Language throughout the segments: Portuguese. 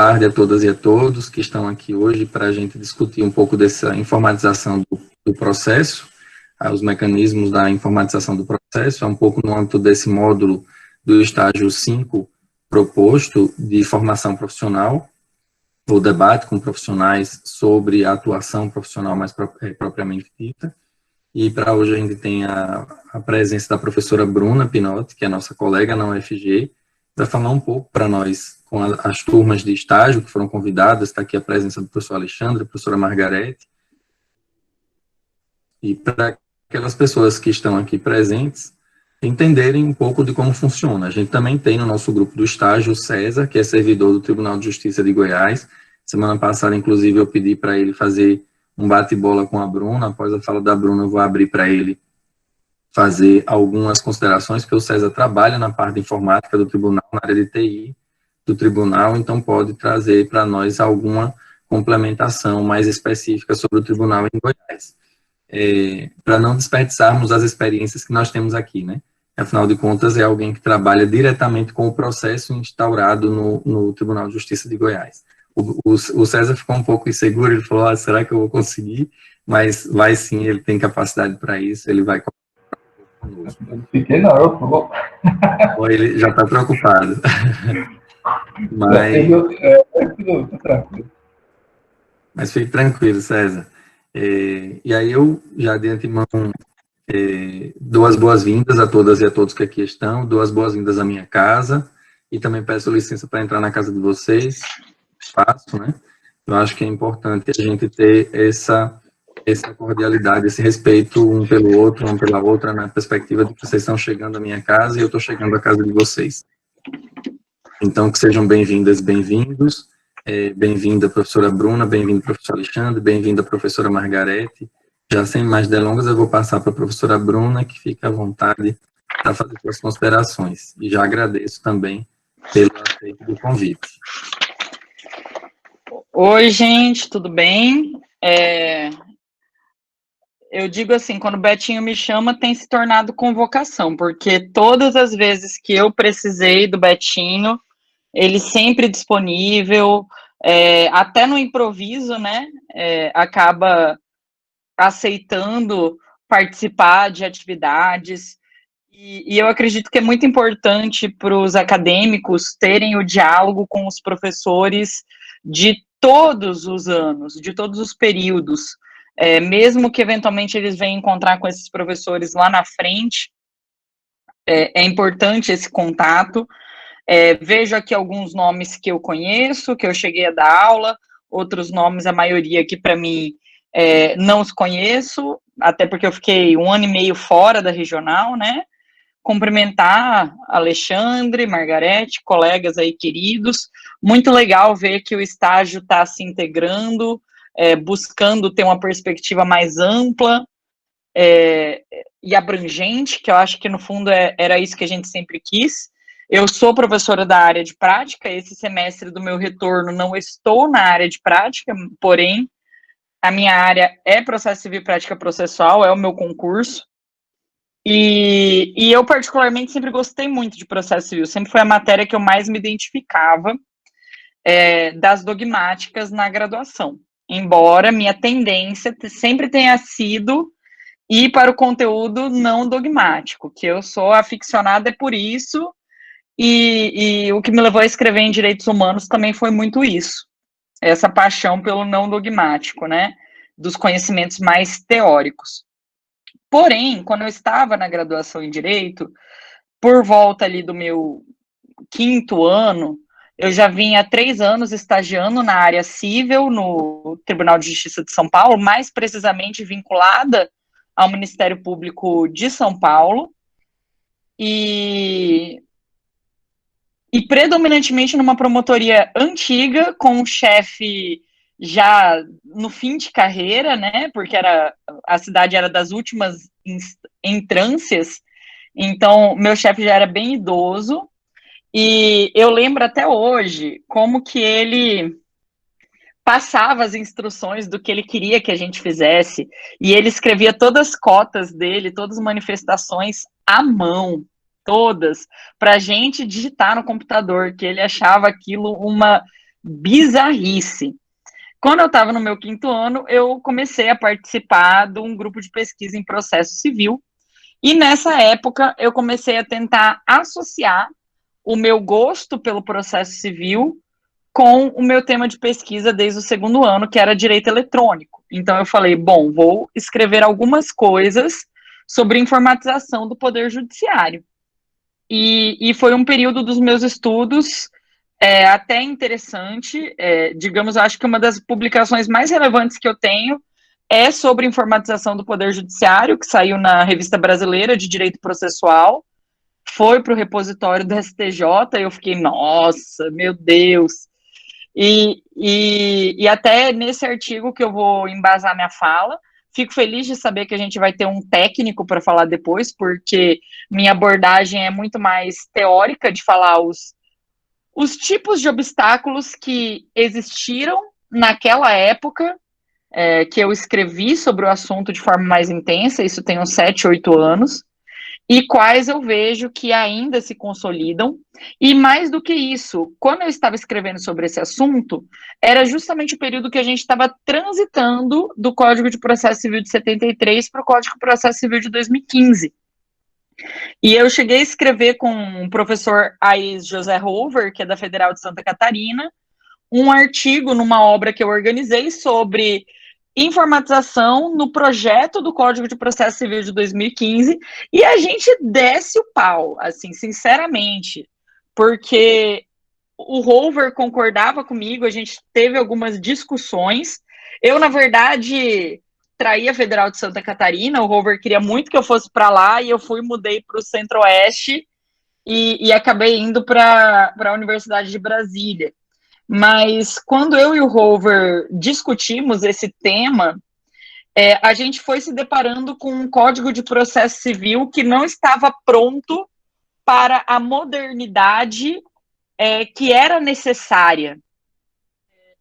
tarde a todas e a todos que estão aqui hoje para a gente discutir um pouco dessa informatização do processo, os mecanismos da informatização do processo, um pouco no âmbito desse módulo do estágio 5 proposto de formação profissional, o debate com profissionais sobre a atuação profissional mais propriamente dita. E para hoje a gente tem a presença da professora Bruna Pinotti, que é nossa colega na UFG, para falar um pouco para nós, com as turmas de estágio que foram convidadas, está aqui a presença do professor Alexandre, a professora Margarete, e para aquelas pessoas que estão aqui presentes, entenderem um pouco de como funciona. A gente também tem no nosso grupo do estágio o César, que é servidor do Tribunal de Justiça de Goiás. Semana passada, inclusive, eu pedi para ele fazer um bate-bola com a Bruna. Após a fala da Bruna, eu vou abrir para ele fazer algumas considerações, porque o César trabalha na parte de informática do tribunal, na área de TI do tribunal, então pode trazer para nós alguma complementação mais específica sobre o tribunal em Goiás. Para não desperdiçarmos as experiências que nós temos aqui, né? Afinal de contas, é alguém que trabalha diretamente com o processo instaurado no Tribunal de Justiça de Goiás. O César ficou um pouco inseguro, ele falou, será que eu vou conseguir? Mas vai sim, ele tem capacidade para isso, ele vai conosco. Eu não fiquei não, eu vou... Ele já está preocupado. Mas fique tranquilo, César. E aí eu já de antemão dou as boas-vindas a todas e a todos que aqui estão, dou as boas-vindas à minha casa e também peço licença para entrar na casa de vocês, espaço, né? Eu acho que é importante a gente ter essa cordialidade, esse respeito um pelo outro, um pela outra, na perspectiva de que vocês estão chegando à minha casa e eu estou chegando à casa de vocês. Então, que sejam bem-vindas, bem-vindos. Bem-vinda, professora Bruna, bem-vindo, professor Alexandre, bem-vinda, professora Margarete. Já sem mais delongas, eu vou passar para a professora Bruna, que fica à vontade para fazer suas considerações. E já agradeço também pelo aceito do convite. Oi, gente, tudo bem? Eu digo assim, quando o Betinho me chama, tem se tornado convocação, porque todas as vezes que eu precisei do Betinho, ele sempre disponível, até no improviso, né, acaba aceitando participar de atividades, e eu acredito que é muito importante para os acadêmicos terem o diálogo com os professores de todos os anos, de todos os períodos, mesmo que eventualmente eles venham encontrar com esses professores lá na frente, é importante esse contato. Vejo aqui alguns nomes que eu conheço, que eu cheguei a dar aula, outros nomes, a maioria que para mim não os conheço, até porque eu fiquei 1 ano e meio fora da regional, né? Cumprimentar Alexandre, Margarete, colegas aí queridos, muito legal ver que o estágio está se integrando, buscando ter uma perspectiva mais ampla e abrangente, que eu acho que no fundo era isso que a gente sempre quis. Eu sou professora da área de prática, esse semestre do meu retorno não estou na área de prática, porém, a minha área é processo civil e prática processual, é o meu concurso, e eu particularmente sempre gostei muito de processo civil, sempre foi a matéria que eu mais me identificava das dogmáticas na graduação, embora minha tendência sempre tenha sido ir para o conteúdo não dogmático, que eu sou aficionada por isso, e o que me levou a escrever em Direitos Humanos também foi muito isso, essa paixão pelo não dogmático, né, dos conhecimentos mais teóricos. Porém, quando eu estava na graduação em Direito, por volta ali do meu 5º ano, eu já vinha há 3 anos estagiando na área civil, no Tribunal de Justiça de São Paulo, mais precisamente vinculada ao Ministério Público de São Paulo, e predominantemente numa promotoria antiga, com um chefe já no fim de carreira, né, porque a cidade era das últimas entrâncias, então meu chefe já era bem idoso, e eu lembro até hoje como que ele passava as instruções do que ele queria que a gente fizesse, e ele escrevia todas as cotas dele, todas as manifestações à mão, todas, para a gente digitar no computador, que ele achava aquilo uma bizarrice. Quando eu estava no meu 5º ano, eu comecei a participar de um grupo de pesquisa em processo civil, e nessa época eu comecei a tentar associar o meu gosto pelo processo civil com o meu tema de pesquisa desde o 2º ano, que era direito eletrônico. Então eu falei, bom, vou escrever algumas coisas sobre informatização do Poder Judiciário. E foi um período dos meus estudos até interessante, digamos, acho que uma das publicações mais relevantes que eu tenho é sobre informatização do Poder Judiciário, que saiu na Revista Brasileira de Direito Processual, foi para o repositório do STJ, e eu fiquei, nossa, meu Deus. E até nesse artigo que eu vou embasar minha fala, fico feliz de saber que a gente vai ter um técnico para falar depois, porque minha abordagem é muito mais teórica, de falar os tipos de obstáculos que existiram naquela época, que eu escrevi sobre o assunto de forma mais intensa, isso tem uns 7, 8 anos, e quais eu vejo que ainda se consolidam. E mais do que isso, quando eu estava escrevendo sobre esse assunto, era justamente o período que a gente estava transitando do Código de Processo Civil de 73 para o Código de Processo Civil de 2015. E eu cheguei a escrever com o professor Ais José Hover, que é da Federal de Santa Catarina, um artigo numa obra que eu organizei sobre informatização no projeto do Código de Processo Civil de 2015, e a gente desce o pau, assim, sinceramente, porque o Hover concordava comigo, a gente teve algumas discussões. Eu, na verdade, traí a Federal de Santa Catarina, o Hover queria muito que eu fosse para lá, e eu mudei para o Centro-Oeste, e acabei indo para a Universidade de Brasília. Mas quando eu e o Hover discutimos esse tema, a gente foi se deparando com um Código de Processo Civil que não estava pronto para a modernidade que era necessária.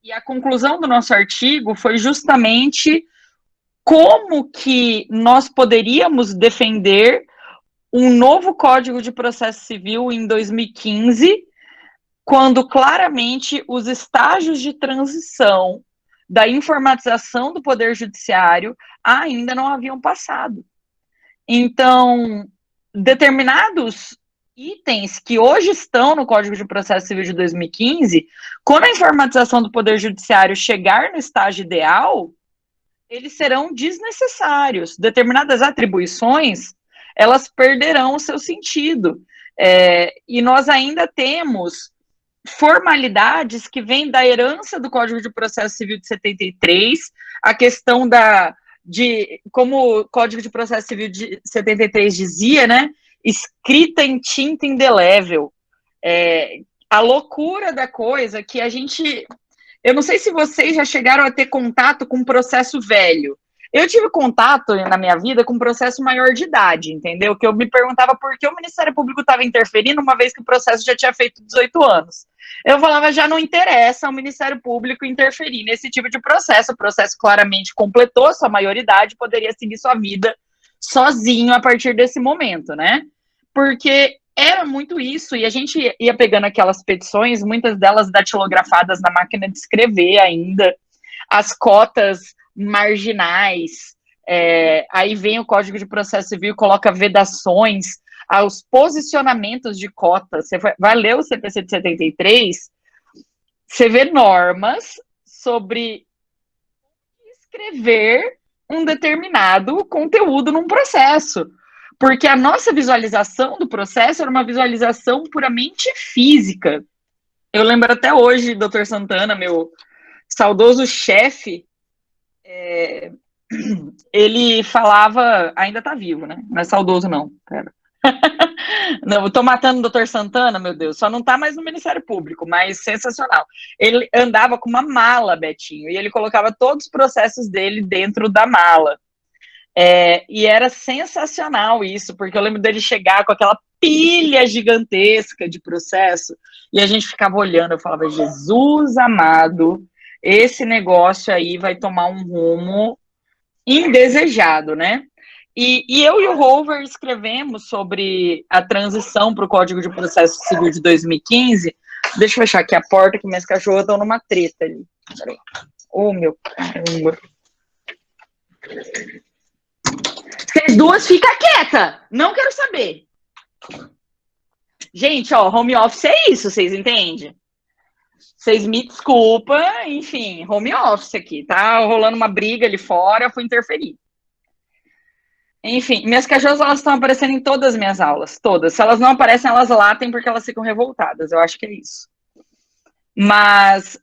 E a conclusão do nosso artigo foi justamente como que nós poderíamos defender um novo Código de Processo Civil em 2015, quando claramente os estágios de transição da informatização do Poder Judiciário ainda não haviam passado. Então, determinados itens que hoje estão no Código de Processo Civil de 2015, quando a informatização do Poder Judiciário chegar no estágio ideal, eles serão desnecessários. Determinadas atribuições, elas perderão o seu sentido. E nós ainda temos formalidades que vêm da herança do Código de Processo Civil de 73, a questão de como o Código de Processo Civil de 73 dizia, né, escrita em tinta indelével. A loucura da coisa que a gente... Eu não sei se vocês já chegaram a ter contato com um processo velho. Eu tive contato na minha vida com um processo maior de idade, entendeu? Que eu me perguntava por que o Ministério Público estava interferindo, uma vez que o processo já tinha feito 18 anos. Eu falava, já não interessa o Ministério Público interferir nesse tipo de processo. O processo claramente completou sua maioridade, poderia seguir sua vida sozinho a partir desse momento, né? Porque era muito isso, e a gente ia pegando aquelas petições, muitas delas datilografadas na máquina de escrever ainda, as cotas marginais, aí vem o Código de Processo Civil e coloca vedações aos posicionamentos de cotas. Você vai ler o CPC de 73, você vê normas sobre escrever um determinado conteúdo num processo, porque a nossa visualização do processo era uma visualização puramente física. Eu lembro até hoje, Dr. Santana, meu saudoso chefe, ele falava, ainda tá vivo, né? Não é saudoso, não, pera. Não, eu tô matando o Dr. Santana, meu Deus, só não tá mais no Ministério Público, mas sensacional. Ele andava com uma mala, Betinho, e ele colocava todos os processos dele dentro da mala. E era sensacional isso, porque eu lembro dele chegar com aquela pilha gigantesca de processo, e a gente ficava olhando, eu falava, Jesus amado, esse negócio aí vai tomar um rumo indesejado, né? E eu e o Hover escrevemos sobre a transição para o Código de Processo Civil de 2015 Deixa eu fechar aqui a porta, que minhas cachorras estão numa treta ali. Peraí. Oh, meu caramba. Vocês duas ficam quieta. Não quero saber. Gente, ó, home office é isso, vocês entendem? Vocês me desculpam, enfim, home office aqui, tá rolando uma briga ali fora, fui interferir. Enfim, minhas cachorras, elas estão aparecendo em todas as minhas aulas, todas. Se elas não aparecem, elas latem porque elas ficam revoltadas, eu acho que é isso. Mas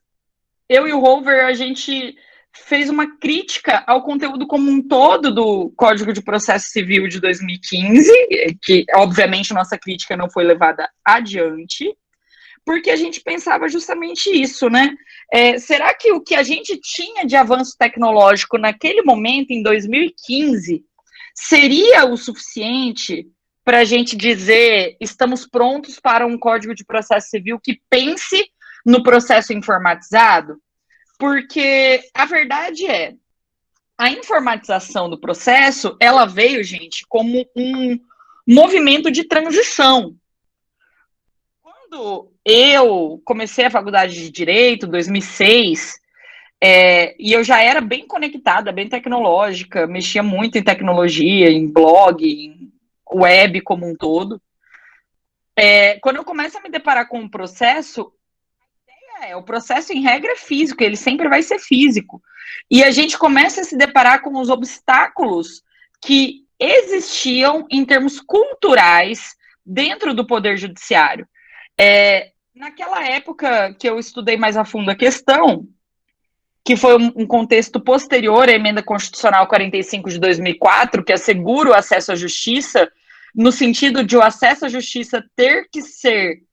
eu e o Rover, a gente fez uma crítica ao conteúdo como um todo do Código de Processo Civil de 2015, que, obviamente, nossa crítica não foi levada adiante, porque a gente pensava justamente isso, né? Será que o que a gente tinha de avanço tecnológico naquele momento, em 2015, seria o suficiente para a gente dizer estamos prontos para um Código de Processo Civil que pense no processo informatizado? Porque a verdade é, a informatização do processo, ela veio, gente, como um movimento de transição. Quando eu comecei a faculdade de Direito, 2006, e eu já era bem conectada, bem tecnológica, mexia muito em tecnologia, em blog, em web como um todo. Quando eu começo a me deparar com um processo, o processo em regra é físico, ele sempre vai ser físico. E a gente começa a se deparar com os obstáculos que existiam em termos culturais dentro do Poder Judiciário. Naquela época que eu estudei mais a fundo a questão, que foi um contexto posterior à Emenda Constitucional 45 de 2004, que assegura o acesso à justiça, no sentido de o acesso à justiça ter que ser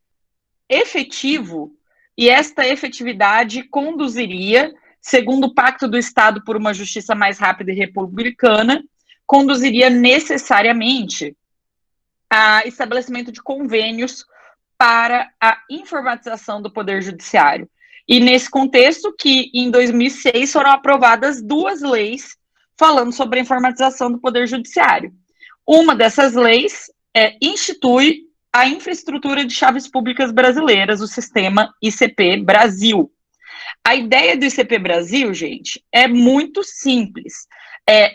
efetivo, e esta efetividade conduziria, segundo o Pacto do Estado por uma Justiça mais Rápida e Republicana, conduziria necessariamente a estabelecimento de convênios para a informatização do Poder Judiciário. E nesse contexto que, em 2006, foram aprovadas 2 leis falando sobre a informatização do Poder Judiciário. Uma dessas leis institui a infraestrutura de chaves públicas brasileiras, o sistema ICP Brasil. A ideia do ICP Brasil, gente, é muito simples.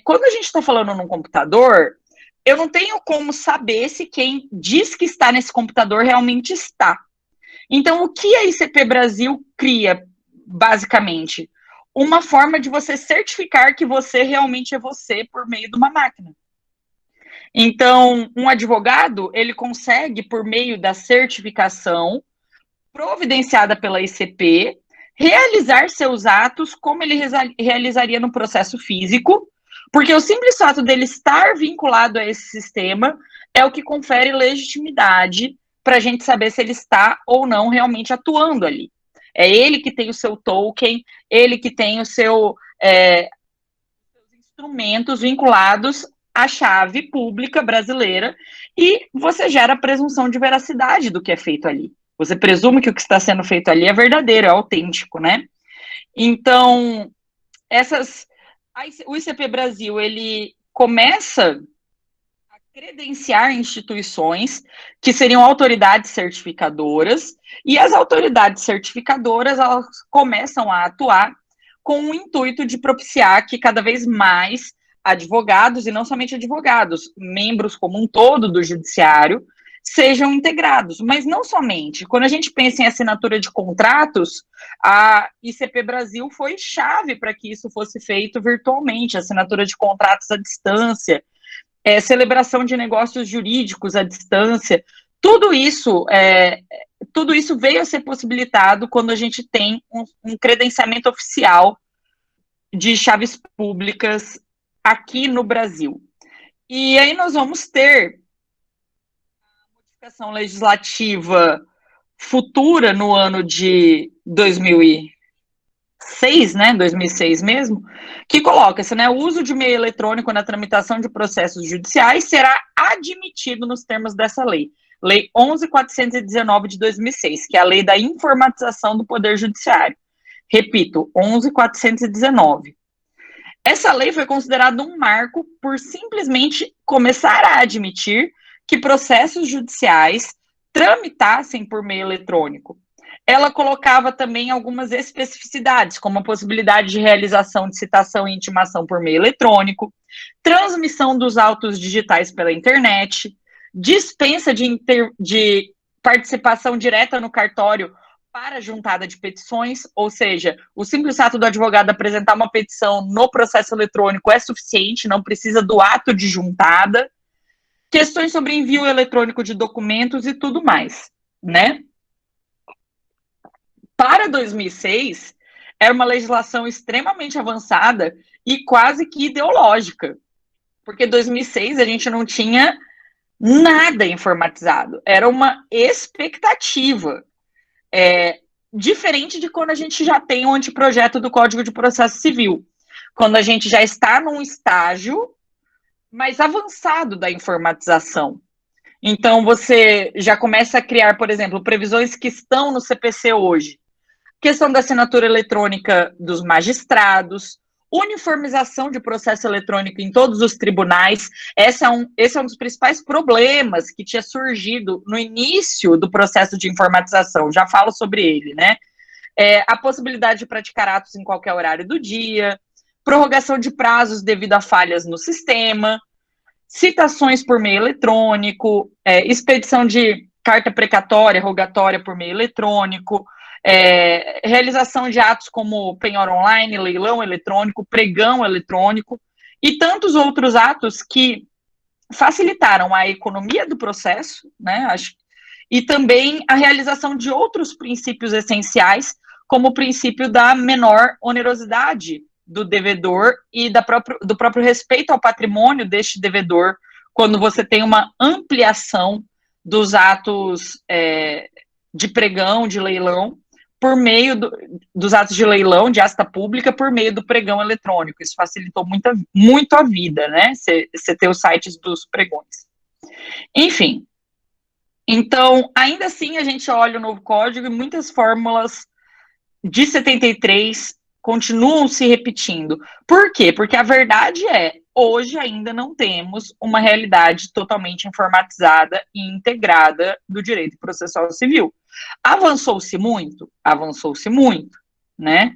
Quando a gente está falando num computador, eu não tenho como saber se quem diz que está nesse computador realmente está. Então, o que a ICP Brasil cria, basicamente? Uma forma de você certificar que você realmente é você por meio de uma máquina. Então, um advogado, ele consegue, por meio da certificação providenciada pela ICP, realizar seus atos como ele realizaria no processo físico, porque o simples fato dele estar vinculado a esse sistema é o que confere legitimidade para a gente saber se ele está ou não realmente atuando ali. É ele que tem o seu token, ele que tem os seus instrumentos vinculados à chave pública brasileira, e você gera a presunção de veracidade do que é feito ali. Você presume que o que está sendo feito ali é verdadeiro, é autêntico, né? Então, o ICP Brasil, ele começa a credenciar instituições que seriam autoridades certificadoras, e as autoridades certificadoras, elas começam a atuar com o intuito de propiciar que cada vez mais advogados, e não somente advogados, membros como um todo do judiciário, sejam integrados, mas não somente. Quando a gente pensa em assinatura de contratos, a ICP Brasil foi chave para que isso fosse feito virtualmente, assinatura de contratos à distância, celebração de negócios jurídicos à distância, tudo isso veio a ser possibilitado quando a gente tem um credenciamento oficial de chaves públicas aqui no Brasil. E aí nós vamos ter a modificação legislativa futura no ano de 2006, né, 2006 mesmo, que coloca-se, né, o uso de meio eletrônico na tramitação de processos judiciais será admitido nos termos dessa lei. Lei 11.419 de 2006, que é a lei da informatização do Poder Judiciário. Repito, 11.419. Essa lei foi considerada um marco por simplesmente começar a admitir que processos judiciais tramitassem por meio eletrônico. ela colocava também algumas especificidades, como a possibilidade de realização de citação e intimação por meio eletrônico, transmissão dos autos digitais pela internet, dispensa de participação direta no cartório para juntada de petições, ou seja, o simples ato do advogado apresentar uma petição no processo eletrônico é suficiente, não precisa do ato de juntada, questões sobre envio eletrônico de documentos e tudo mais, né? Para 2006, era uma legislação extremamente avançada e quase que ideológica, porque em 2006 a gente não tinha nada informatizado, era uma expectativa, diferente de quando a gente já tem um anteprojeto do Código de Processo Civil, quando a gente já está num estágio mais avançado da informatização. Então, você já começa a criar, por exemplo, previsões que estão no CPC hoje. Questão da assinatura eletrônica dos magistrados, uniformização de processo eletrônico em todos os tribunais. Esse é um dos principais problemas que tinha surgido no início do processo de informatização. Já falo sobre ele, né? A possibilidade de praticar atos em qualquer horário do dia, prorrogação de prazos devido a falhas no sistema, citações por meio eletrônico, expedição de carta precatória, rogatória por meio eletrônico, realização de atos como penhora online, leilão eletrônico, pregão eletrônico e tantos outros atos que facilitaram a economia do processo, né, e também a realização de outros princípios essenciais, como o princípio da menor onerosidade do devedor e do próprio respeito ao patrimônio deste devedor, quando você tem uma ampliação dos atos de pregão, de leilão, por meio dos atos de leilão, de asta pública, por meio do pregão eletrônico. Isso facilitou muito a vida, né? Você ter os sites dos pregões. Enfim, então, ainda assim, a gente olha o novo código e muitas fórmulas de 73 continuam se repetindo. Por quê? Porque a verdade hoje ainda não temos uma realidade totalmente informatizada e integrada do direito processual civil. Avançou-se muito? Avançou-se muito, né?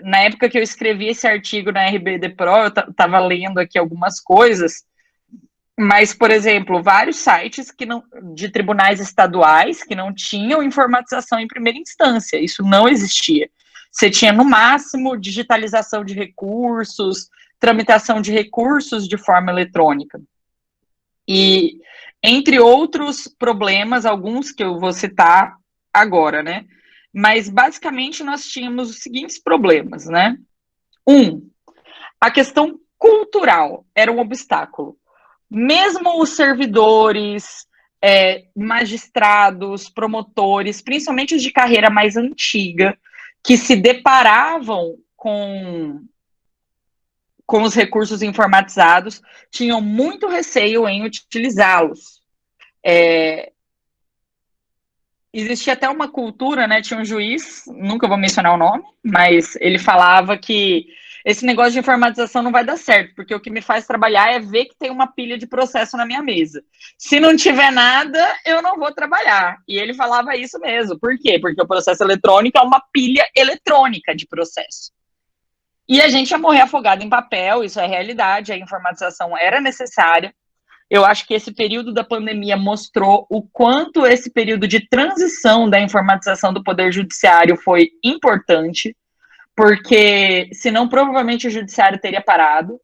Na época que eu escrevi esse artigo na RBD Pro, eu estava lendo aqui algumas coisas, mas, por exemplo, vários sites de tribunais estaduais que não tinham informatização em primeira instância, isso não existia. Você tinha, no máximo, digitalização de recursos, tramitação de recursos de forma eletrônica. E, entre outros problemas, alguns que eu vou citar agora, né? Mas, basicamente, nós tínhamos os seguintes problemas, né? A questão cultural era um obstáculo. Mesmo os servidores, magistrados, promotores, principalmente os de carreira mais antiga, que se deparavam com os recursos informatizados, tinham muito receio em utilizá-los. Existia até uma cultura, né? Tinha um juiz, nunca vou mencionar o nome, mas ele falava que esse negócio de informatização não vai dar certo, porque o que me faz trabalhar é ver que tem uma pilha de processo na minha mesa. Se não tiver nada, eu não vou trabalhar. E ele falava isso mesmo. Por quê? Porque o processo eletrônico é uma pilha eletrônica de processo. E a gente ia morrer afogado em papel, isso é realidade, a informatização era necessária. Eu acho que esse período da pandemia mostrou o quanto esse período de transição da informatização do Poder Judiciário foi importante, porque senão provavelmente o Judiciário teria parado.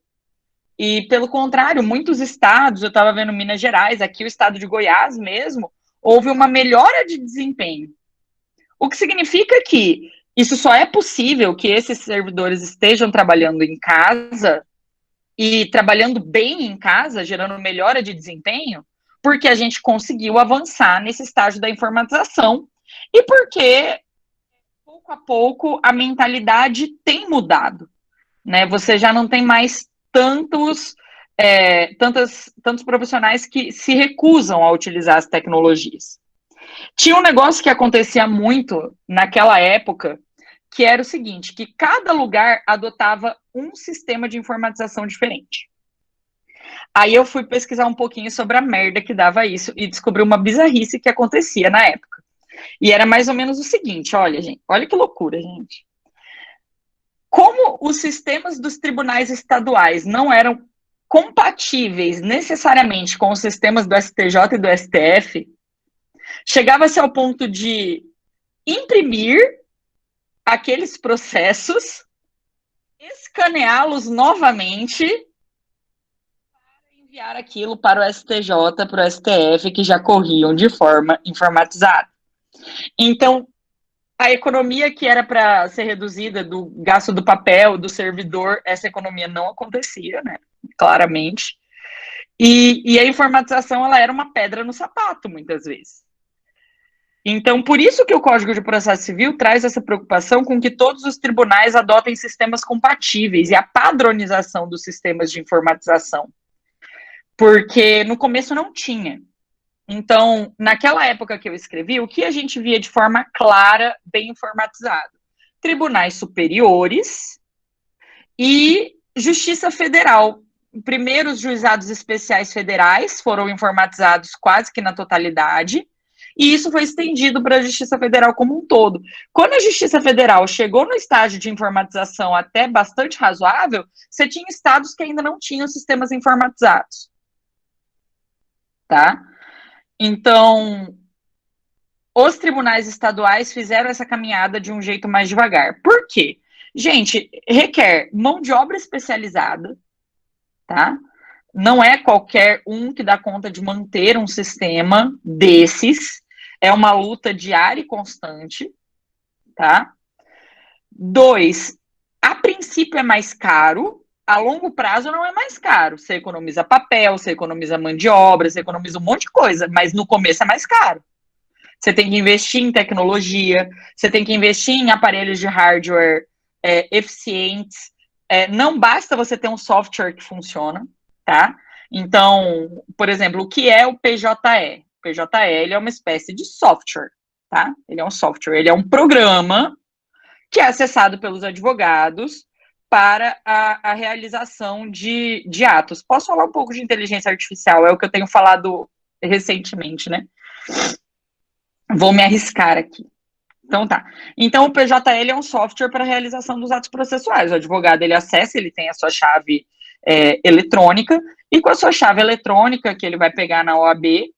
E, pelo contrário, muitos estados, eu estava vendo Minas Gerais, aqui o estado de Goiás mesmo, houve uma melhora de desempenho. O que significa que isso só é possível que esses servidores estejam trabalhando em casa e trabalhando bem em casa, gerando melhora de desempenho, porque a gente conseguiu avançar nesse estágio da informatização e porque, pouco a pouco, a mentalidade tem mudado, né? Você já não tem mais tantos profissionais que se recusam a utilizar as tecnologias. Tinha um negócio que acontecia muito naquela época, que era o seguinte, que cada lugar adotava um sistema de informatização diferente. Aí eu fui pesquisar um pouquinho sobre a merda que dava isso e descobri uma bizarrice que acontecia na época. E era mais ou menos o seguinte, olha, gente, olha que loucura, gente. Como os sistemas dos tribunais estaduais não eram compatíveis necessariamente com os sistemas do STJ e do STF, chegava-se ao ponto de imprimir aqueles processos, escaneá-los novamente para enviar aquilo para o STJ, para o STF, que já corriam de forma informatizada. Então, a economia que era para ser reduzida do gasto do papel, do servidor, essa economia não acontecia, né? Claramente. E a informatização, ela era uma pedra no sapato, muitas vezes. Então, por isso que o Código de Processo Civil traz essa preocupação com que todos os tribunais adotem sistemas compatíveis e a padronização dos sistemas de informatização. Porque no começo não tinha. Então, naquela época que eu escrevi, o que a gente via de forma clara, bem informatizado? Tribunais superiores e Justiça Federal. Primeiro, os juizados especiais federais foram informatizados quase que na totalidade, e isso foi estendido para a Justiça Federal como um todo. Quando a Justiça Federal chegou no estágio de informatização até bastante razoável, você tinha estados que ainda não tinham sistemas informatizados. Tá? Então, os tribunais estaduais fizeram essa caminhada de um jeito mais devagar. Por quê? Gente, requer mão de obra especializada, tá? Não é qualquer um que dá conta de manter um sistema desses. É uma luta diária e constante, tá? 2, a princípio é mais caro, a longo prazo não é mais caro. Você economiza papel, você economiza mão de obra, você economiza um monte de coisa, mas no começo é mais caro. Você tem que investir em tecnologia, você tem que investir em aparelhos de hardware eficientes. Não basta você ter um software que funciona, tá? Então, por exemplo, o que é o PJE? O PJE, ele é uma espécie de software, tá? Ele é um software, ele é um programa que é acessado pelos advogados para a realização de atos. Posso falar um pouco de inteligência artificial? É o que eu tenho falado recentemente, né? Vou me arriscar aqui. Então tá. Então o PJL é um software para a realização dos atos processuais. O advogado, ele acessa, ele tem a sua chave eletrônica, e com a sua chave eletrônica, que ele vai pegar na OAB,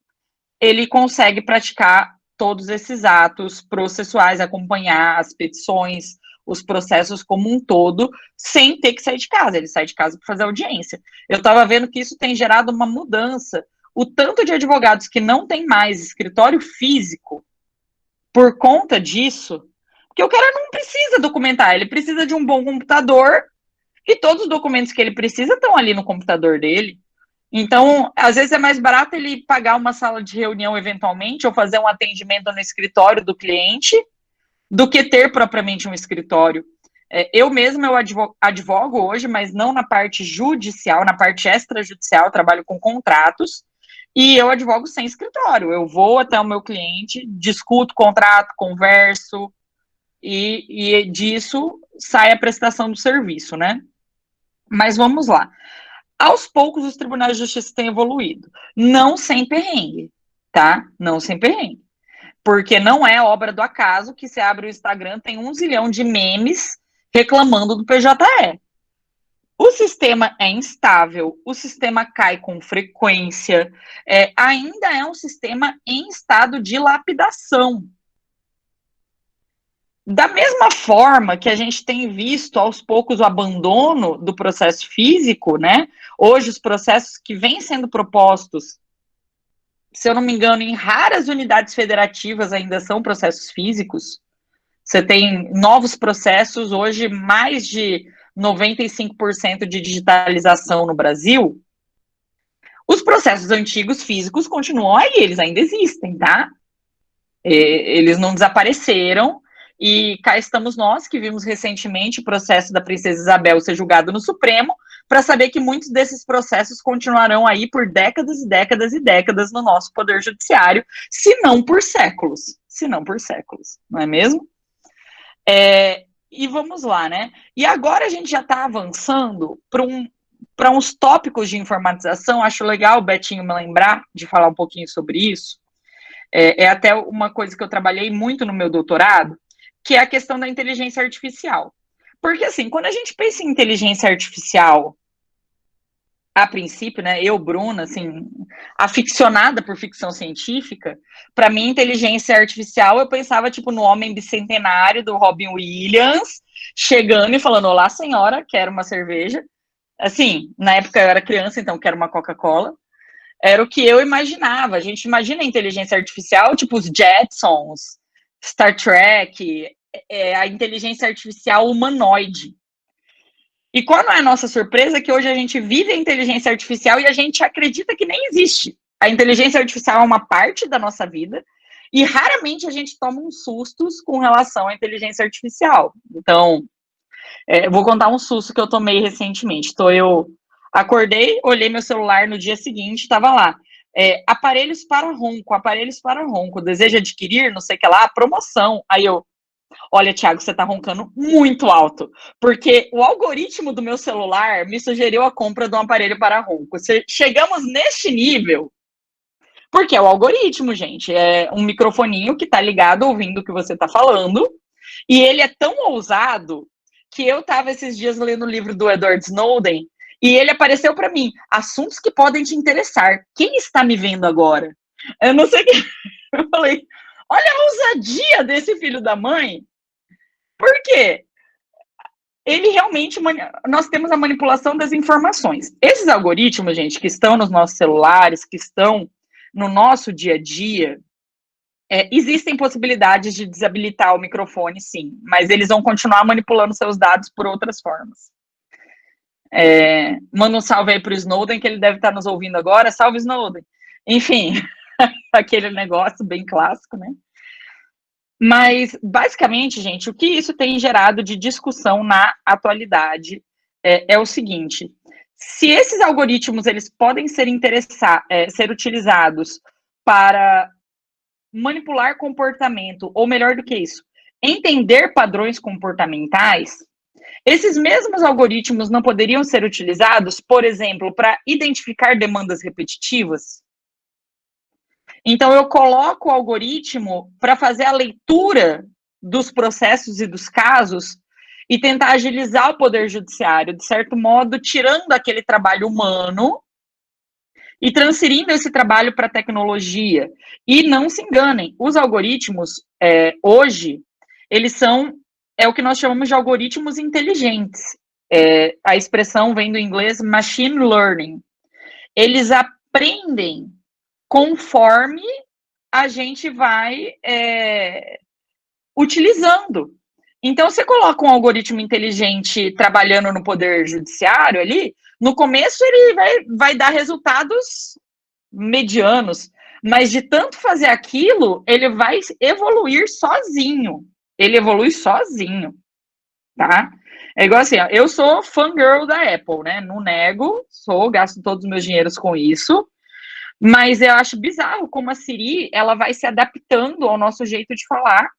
ele consegue praticar todos esses atos processuais, acompanhar as petições, os processos como um todo, sem ter que sair de casa. Ele sai de casa para fazer audiência. Eu estava vendo que isso tem gerado uma mudança. O tanto de advogados que não tem mais escritório físico por conta disso, porque o cara não precisa documentar, ele precisa de um bom computador, e todos os documentos que ele precisa estão ali no computador dele. Então, às vezes é mais barato ele pagar uma sala de reunião eventualmente, ou fazer um atendimento no escritório do cliente, do que ter propriamente um escritório. Eu mesma advogo hoje, mas não na parte judicial, na parte extrajudicial, trabalho com contratos, e eu advogo sem escritório. Eu vou até o meu cliente, discuto contrato, converso, e disso sai a prestação do serviço, né? Mas vamos lá. Aos poucos, os tribunais de justiça têm evoluído. Não sem perrengue, tá? Não sem perrengue. Porque não é obra do acaso que você abre o Instagram, tem 1 zilhão de memes reclamando do PJE. O sistema é instável, o sistema cai com frequência, ainda é um sistema em estado de lapidação. Da mesma forma que a gente tem visto aos poucos o abandono do processo físico, né? Hoje os processos que vêm sendo propostos, se eu não me engano, em raras unidades federativas ainda são processos físicos. Você tem novos processos, hoje mais de 95% de digitalização no Brasil. Os processos antigos físicos continuam aí, eles ainda existem, tá? Eles não desapareceram, e cá estamos nós, que vimos recentemente o processo da Princesa Isabel ser julgado no Supremo, para saber que muitos desses processos continuarão aí por décadas e décadas e décadas no nosso Poder Judiciário, se não por séculos, não é mesmo? E vamos lá, né? E agora a gente já está avançando para uns tópicos de informatização. Acho legal o Betinho me lembrar de falar um pouquinho sobre isso. É até uma coisa que eu trabalhei muito no meu doutorado, que é a questão da inteligência artificial. Porque, assim, quando a gente pensa em inteligência artificial, a princípio, né, eu, Bruna, assim, aficionada por ficção científica, para mim, inteligência artificial, eu pensava, tipo, no Homem Bicentenário, do Robin Williams, chegando e falando, olá, senhora, quero uma cerveja. Assim, na época eu era criança, então quero uma Coca-Cola. Era o que eu imaginava. A gente imagina a inteligência artificial, tipo os Jetsons, Star Trek, a inteligência artificial humanoide. E qual não é a nossa surpresa que hoje a gente vive a inteligência artificial e a gente acredita que nem existe. A inteligência artificial é uma parte da nossa vida e raramente a gente toma uns sustos com relação à inteligência artificial. Então, vou contar um susto que eu tomei recentemente. Eu acordei, olhei meu celular no dia seguinte, estava lá. Aparelhos para ronco, deseja adquirir, não sei o que lá, promoção. Aí eu, olha, Thiago, você tá roncando muito alto, porque o algoritmo do meu celular me sugeriu a compra de um aparelho para ronco. Chegamos neste nível, porque é o algoritmo, gente. É um microfoninho que tá ligado ouvindo o que você tá falando, e ele é tão ousado que eu tava esses dias lendo o livro do Edward Snowden, e ele apareceu para mim, assuntos que podem te interessar. Quem está me vendo agora? Eu não sei o que... Eu falei, olha a ousadia desse filho da mãe. Por quê? Ele realmente, nós temos a manipulação das informações. Esses algoritmos, gente, que estão nos nossos celulares, que estão no nosso dia a dia, existem possibilidades de desabilitar o microfone, sim, mas eles vão continuar manipulando seus dados por outras formas. Manda um salve aí para o Snowden, que ele deve estar nos ouvindo agora. Salve, Snowden! Enfim, aquele negócio bem clássico, né? Mas, basicamente, gente, o que isso tem gerado de discussão na atualidade é o seguinte: se esses algoritmos eles podem ser utilizados para manipular comportamento, ou melhor do que isso, entender padrões comportamentais, esses mesmos algoritmos não poderiam ser utilizados, por exemplo, para identificar demandas repetitivas? Então, eu coloco o algoritmo para fazer a leitura dos processos e dos casos e tentar agilizar o poder judiciário, de certo modo, tirando aquele trabalho humano e transferindo esse trabalho para a tecnologia. E não se enganem, os algoritmos, hoje, eles são o que nós chamamos de algoritmos inteligentes. A expressão vem do inglês machine learning. Eles aprendem conforme a gente vai utilizando. Então, você coloca um algoritmo inteligente trabalhando no poder judiciário ali, no começo ele vai dar resultados medianos, mas de tanto fazer aquilo, ele vai evoluir sozinho. Ele evolui sozinho, tá? É igual assim, ó, eu sou fangirl da Apple, né? Não nego, gasto todos os meus dinheiros com isso, mas eu acho bizarro como a Siri, ela vai se adaptando ao nosso jeito de falar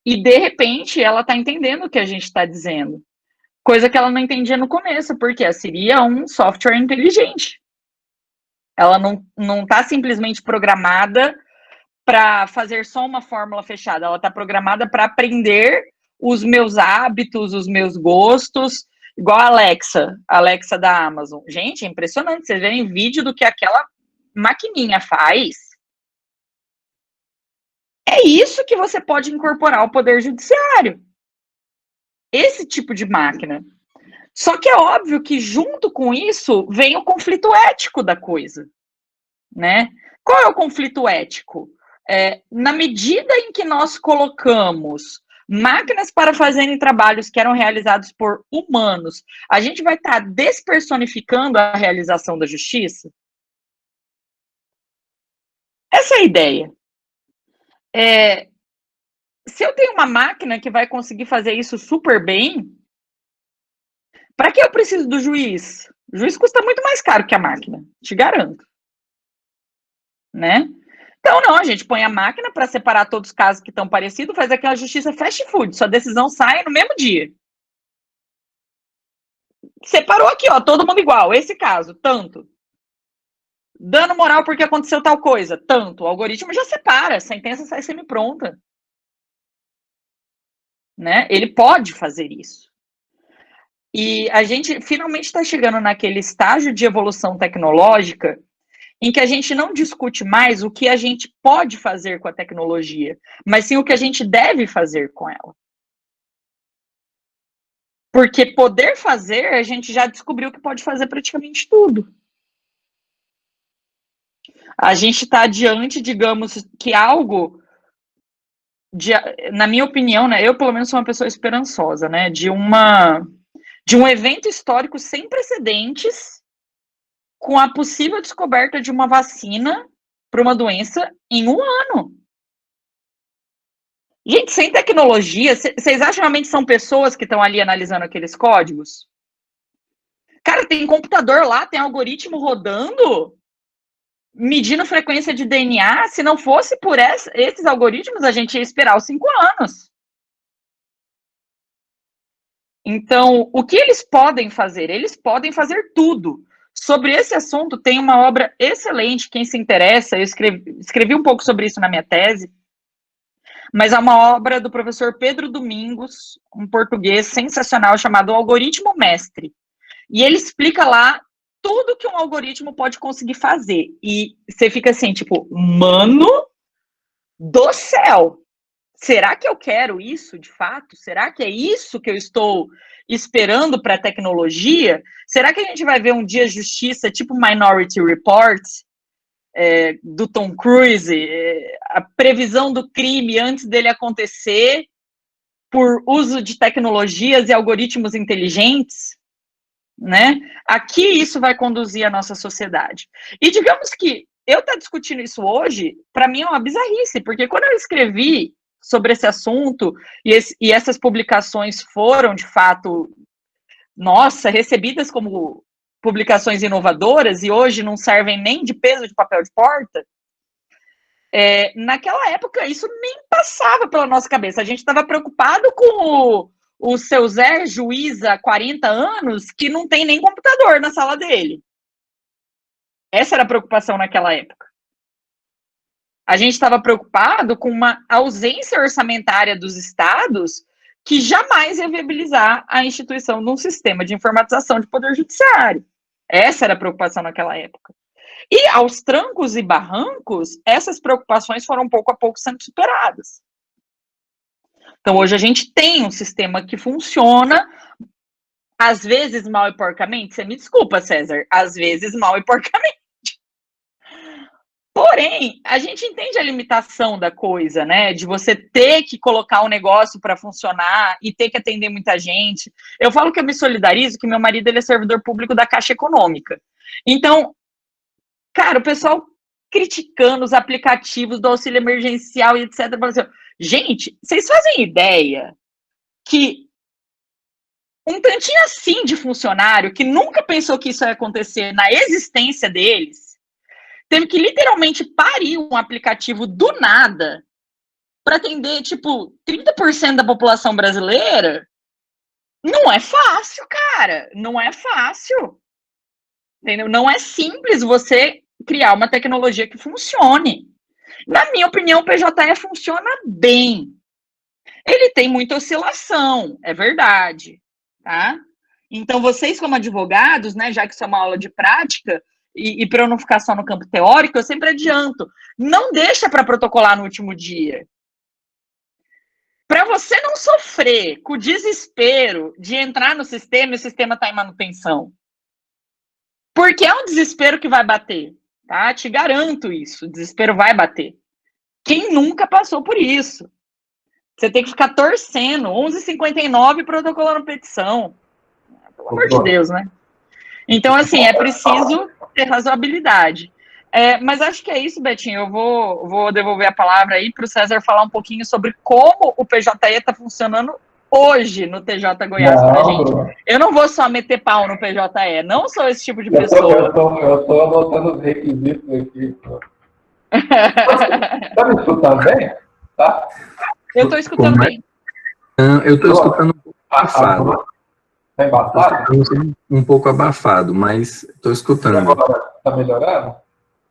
e, de repente, ela tá entendendo o que a gente está dizendo. Coisa que ela não entendia no começo, porque a Siri é um software inteligente. Ela não tá simplesmente programada para fazer só uma fórmula fechada. Ela tá programada para aprender os meus hábitos, os meus gostos, igual a Alexa da Amazon. Gente, é impressionante. Vocês verem vídeo do que aquela maquininha faz. É isso que você pode incorporar ao poder judiciário. Esse tipo de máquina. Só que é óbvio que junto com isso vem o conflito ético da coisa, né? Qual é o conflito ético? Na medida em que nós colocamos máquinas para fazerem trabalhos que eram realizados por humanos, a gente vai estar despersonificando a realização da justiça? Essa é a ideia. Se eu tenho uma máquina que vai conseguir fazer isso super bem, para que eu preciso do juiz? O juiz custa muito mais caro que a máquina, te garanto. Né? Então, não, a gente põe a máquina para separar todos os casos que estão parecidos, faz aquela justiça fast food, sua decisão sai no mesmo dia. Separou aqui, ó, todo mundo igual, esse caso, tanto. Dano moral porque aconteceu tal coisa, tanto. O algoritmo já separa, a sentença sai semi-pronta. Né? Ele pode fazer isso. E a gente finalmente está chegando naquele estágio de evolução tecnológica em que a gente não discute mais o que a gente pode fazer com a tecnologia, mas sim o que a gente deve fazer com ela. Porque poder fazer, a gente já descobriu que pode fazer praticamente tudo. A gente está diante, digamos, que algo, na minha opinião, né, eu pelo menos sou uma pessoa esperançosa, né, de um evento histórico sem precedentes com a possível descoberta de uma vacina para uma doença em 1 ano. Gente, sem tecnologia, vocês acham realmente que são pessoas que estão ali analisando aqueles códigos? Cara, tem computador lá, tem algoritmo rodando, medindo frequência de DNA. Se não fosse por esses algoritmos, a gente ia esperar os 5 anos. Então, o que eles podem fazer? Eles podem fazer tudo. Sobre esse assunto, tem uma obra excelente, quem se interessa, eu escrevi um pouco sobre isso na minha tese, mas é uma obra do professor Pedro Domingos, um português sensacional, chamado O Algoritmo Mestre. E ele explica lá tudo que um algoritmo pode conseguir fazer. E você fica assim, tipo, mano do céu! Será que eu quero isso de fato? Será que é isso que eu estou esperando para a tecnologia? Será que a gente vai ver um dia justiça tipo Minority Report, do Tom Cruise, a previsão do crime antes dele acontecer por uso de tecnologias e algoritmos inteligentes? Né? Aqui isso vai conduzir a nossa sociedade. E digamos que eu estar discutindo isso hoje, para mim é uma bizarrice, porque quando eu escrevi sobre esse assunto, e essas publicações foram, de fato, nossa, recebidas como publicações inovadoras, e hoje não servem nem de peso de papel de porta, naquela época isso nem passava pela nossa cabeça. A gente estava preocupado com o seu Zé, juiz há 40 anos, que não tem nem computador na sala dele. Essa era a preocupação naquela época. A gente estava preocupado com uma ausência orçamentária dos estados que jamais ia viabilizar a instituição de um sistema de informatização de poder judiciário. Essa era a preocupação naquela época. E aos trancos e barrancos, essas preocupações foram pouco a pouco sendo superadas. Então, hoje a gente tem um sistema que funciona, às vezes mal e porcamente. Você me desculpa, César, às vezes mal e porcamente. Porém, a gente entende a limitação da coisa, né? De você ter que colocar um negócio para funcionar e ter que atender muita gente. Eu falo que eu me solidarizo, que meu marido ele é servidor público da Caixa Econômica. Então, cara, o pessoal criticando os aplicativos do auxílio emergencial e etc. Assim, gente, vocês fazem ideia que um tantinho assim de funcionário que nunca pensou que isso ia acontecer na existência deles, teve que literalmente parir um aplicativo do nada para atender, tipo, 30% da população brasileira? Não é fácil, cara. Não é fácil. Entendeu? Não é simples você criar uma tecnologia que funcione. Na minha opinião, o PJE funciona bem. Ele tem muita oscilação, é verdade, tá? Então, vocês como advogados, né, já que isso é uma aula de prática, e para eu não ficar só no campo teórico, eu sempre adianto, não deixa para protocolar no último dia. Para você não sofrer com o desespero de entrar no sistema e o sistema está em manutenção. Porque é um desespero que vai bater, tá? Te garanto isso, o desespero vai bater. Quem nunca passou por isso? Você tem que ficar torcendo, 11h59 protocolando petição. Pelo amor de Deus, né? Então, assim, é preciso ter razoabilidade. Mas acho que é isso, Betinho. Eu vou devolver a palavra aí para o César falar um pouquinho sobre como o PJE está funcionando hoje no TJ Goiás para a gente. Eu não vou só meter pau no PJE, não sou esse tipo de pessoa. Eu estou anotando os requisitos aqui. Tá me escutando bem? Tá? Eu estou escutando bem. Eu estou escutando um pouco abafado. Tá embaçado? Um pouco abafado, mas estou escutando. Agora, tá melhorando?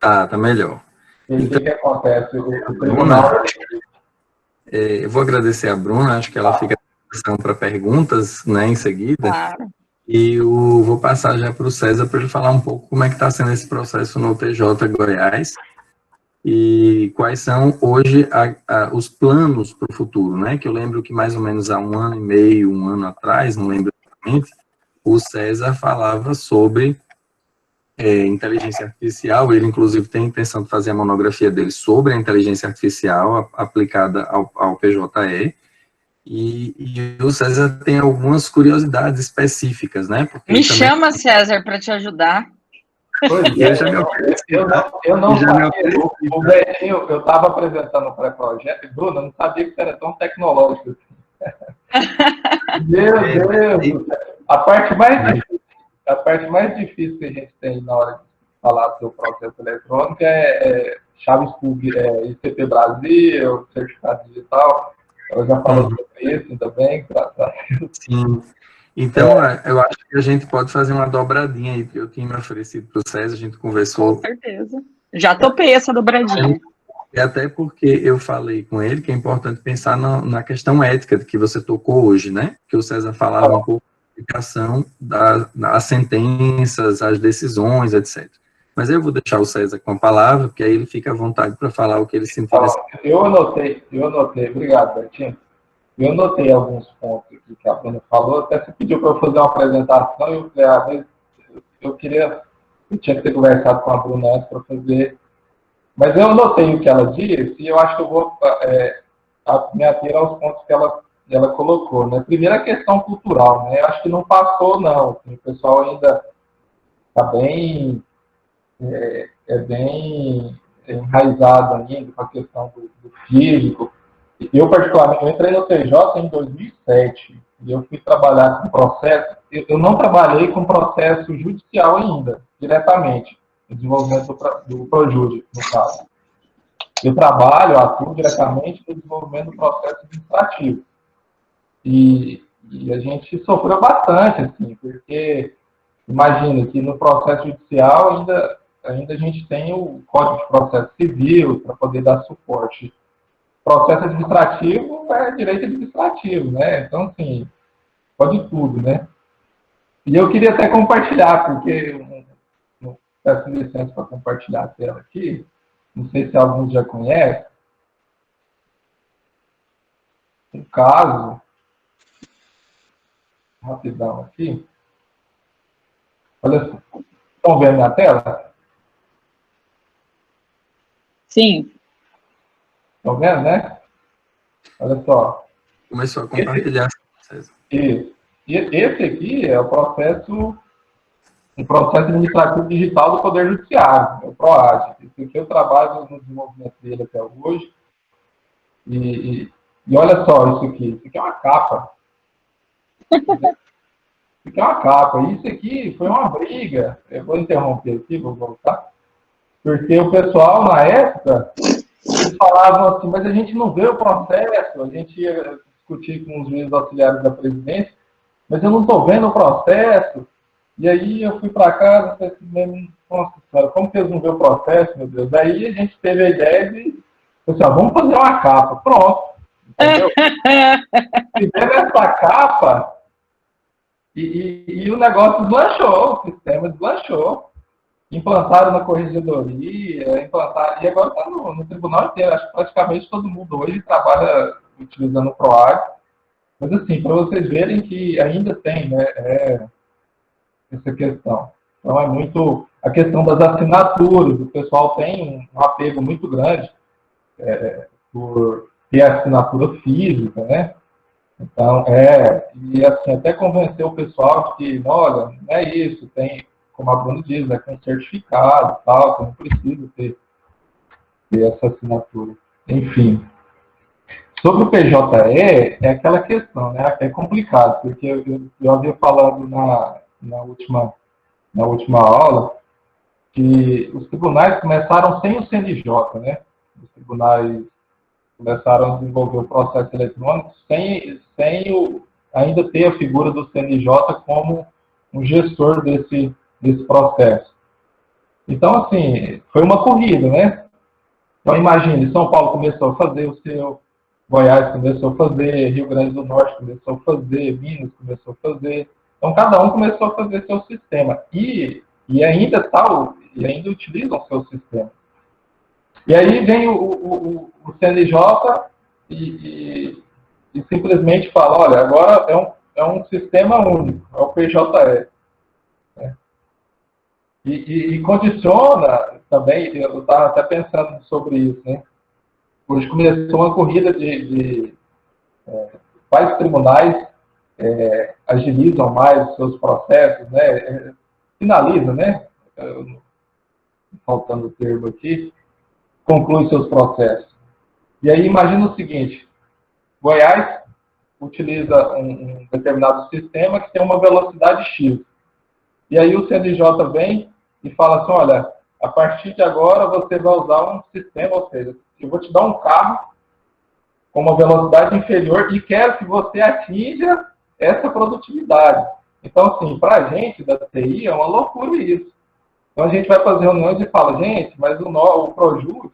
Tá melhor. E o Então, que acontece? O Bruna, tribunal... eu vou agradecer a Bruna, acho que ela fica à disposição para perguntas, né, em seguida, Claro. e eu vou passar já para o César para ele falar um pouco como é que está sendo esse processo no TJ Goiás e quais são hoje os planos para o futuro, né, que eu lembro que mais ou menos há 1 ano e meio, 1 ano atrás, não lembro exatamente, o César falava sobre inteligência artificial, ele inclusive tem a intenção de fazer a monografia dele sobre a inteligência artificial aplicada ao PJE, e o César tem algumas curiosidades específicas, né? Porque Me ele também, chama, César, para te ajudar. Pois eu já me ofereci, eu não já me sabia. O Betinho, eu estava apresentando um pré-projeto, e Bruno, eu não sabia que você era tão tecnológico assim. Meu Deus! A parte mais difícil que a gente tem na hora de falar do processo eletrônico é chaves públicas, ICP Brasil, certificado digital. Ela já falou sobre isso, ainda bem, graças a Deus. sim. Então, eu acho que a gente pode fazer uma dobradinha aí, que eu tinha me oferecido para o César, a gente Com conversou, certeza. Já topei essa dobradinha. e até porque eu falei com ele que é importante pensar na questão ética que você tocou hoje, né? Que o César falava um pouco da aplicação das sentenças, as decisões, etc. Mas eu vou deixar o César com a palavra, porque aí ele fica à vontade para falar o que ele sentir nesse... Eu anotei, obrigado, Betinho. Eu anotei alguns pontos aqui que a Bruna falou, até você pediu para eu fazer uma apresentação, e eu falei, mas eu tinha que ter conversado com a Bruna antes para fazer. Mas eu anotei o que ela disse, e eu acho que eu vou me ater aos pontos que ela colocou, né? Primeiro, a questão cultural, né? Eu acho que não passou, não. O pessoal ainda está bem enraizado ainda com a questão do físico. Eu, particularmente, eu entrei no TJ em 2007 e eu fui trabalhar com processo. Eu não trabalhei com processo judicial ainda, diretamente, no desenvolvimento do ProJude, no caso. Eu atuo diretamente no desenvolvimento do processo administrativo. E a gente sofreu bastante, assim, porque imagina que no processo judicial ainda a gente tem o Código de Processo Civil para poder dar suporte. Processo administrativo é direito administrativo, né? Então, assim, pode tudo, né? E eu queria até compartilhar, porque não peço licença para compartilhar a tela aqui, não sei se alguns já conhecem, um caso, rapidão aqui, olha só, estão vendo minha tela? Sim. Estão vendo, né? Olha só. Começou a compartilhar, César. Isso. E esse aqui é um processo administrativo digital do Poder Judiciário, é o PROAD. Esse aqui eu trabalho no desenvolvimento dele até hoje. E olha só isso aqui é uma capa. Isso aqui é uma capa. Isso aqui foi uma briga. Eu vou interromper aqui, vou voltar. Porque o pessoal, na época, eles falavam assim, mas a gente não vê o processo, a gente ia discutir com os juízes auxiliares da presidência, mas eu não estou vendo o processo. E aí eu fui para casa e falei assim, nossa senhora, como que eles não vêem o processo, meu Deus? Daí a gente teve a ideia de, assim, vamos fazer uma capa. Pronto. Entendeu? Fizemos essa capa e o negócio deslanchou, o sistema deslanchou. Implantaram na corregedoria, e agora está no tribunal inteiro. Acho que praticamente todo mundo hoje trabalha utilizando o PROAD. Mas, assim, para vocês verem que ainda tem, né, essa questão. Então, é muito a questão das assinaturas. O pessoal tem um apego muito grande por ter a assinatura física, né? Então, e assim, até convencer o pessoal de que, olha, não é isso, tem, como a Bruna diz, tem certificado e tal, que não precisa ter essa assinatura. Enfim. Sobre o PJE, é aquela questão, né? É complicado, porque eu havia falado na última aula que os tribunais começaram sem o CNJ, né? Os tribunais começaram a desenvolver o processo eletrônico sem ainda ter a figura do CNJ como um gestor desse processo. Então, assim, foi uma corrida, né? Então, imagine, São Paulo começou a fazer o seu, Goiás começou a fazer, Rio Grande do Norte começou a fazer, Minas começou a fazer. Então, cada um começou a fazer seu sistema. E ainda tal, e ainda utilizam o seu sistema. E aí vem o CNJ e simplesmente fala, olha, agora é um sistema único, é o PJE. Né? E condiciona também, eu estava até pensando sobre isso, né? Hoje começou uma corrida de quais tribunais agilizam mais os seus processos, né? Finaliza, né? Faltando o termo aqui, conclui seus processos. E aí imagina o seguinte, Goiás utiliza um determinado sistema que tem uma velocidade X. E aí o CNJ vem e fala assim, olha, a partir de agora você vai usar um sistema, ou seja, eu vou te dar um carro com uma velocidade inferior e quero que você atinja essa produtividade. Então, assim, para a gente da TI é uma loucura isso. Então, a gente vai fazer reuniões e fala, gente, mas o Projut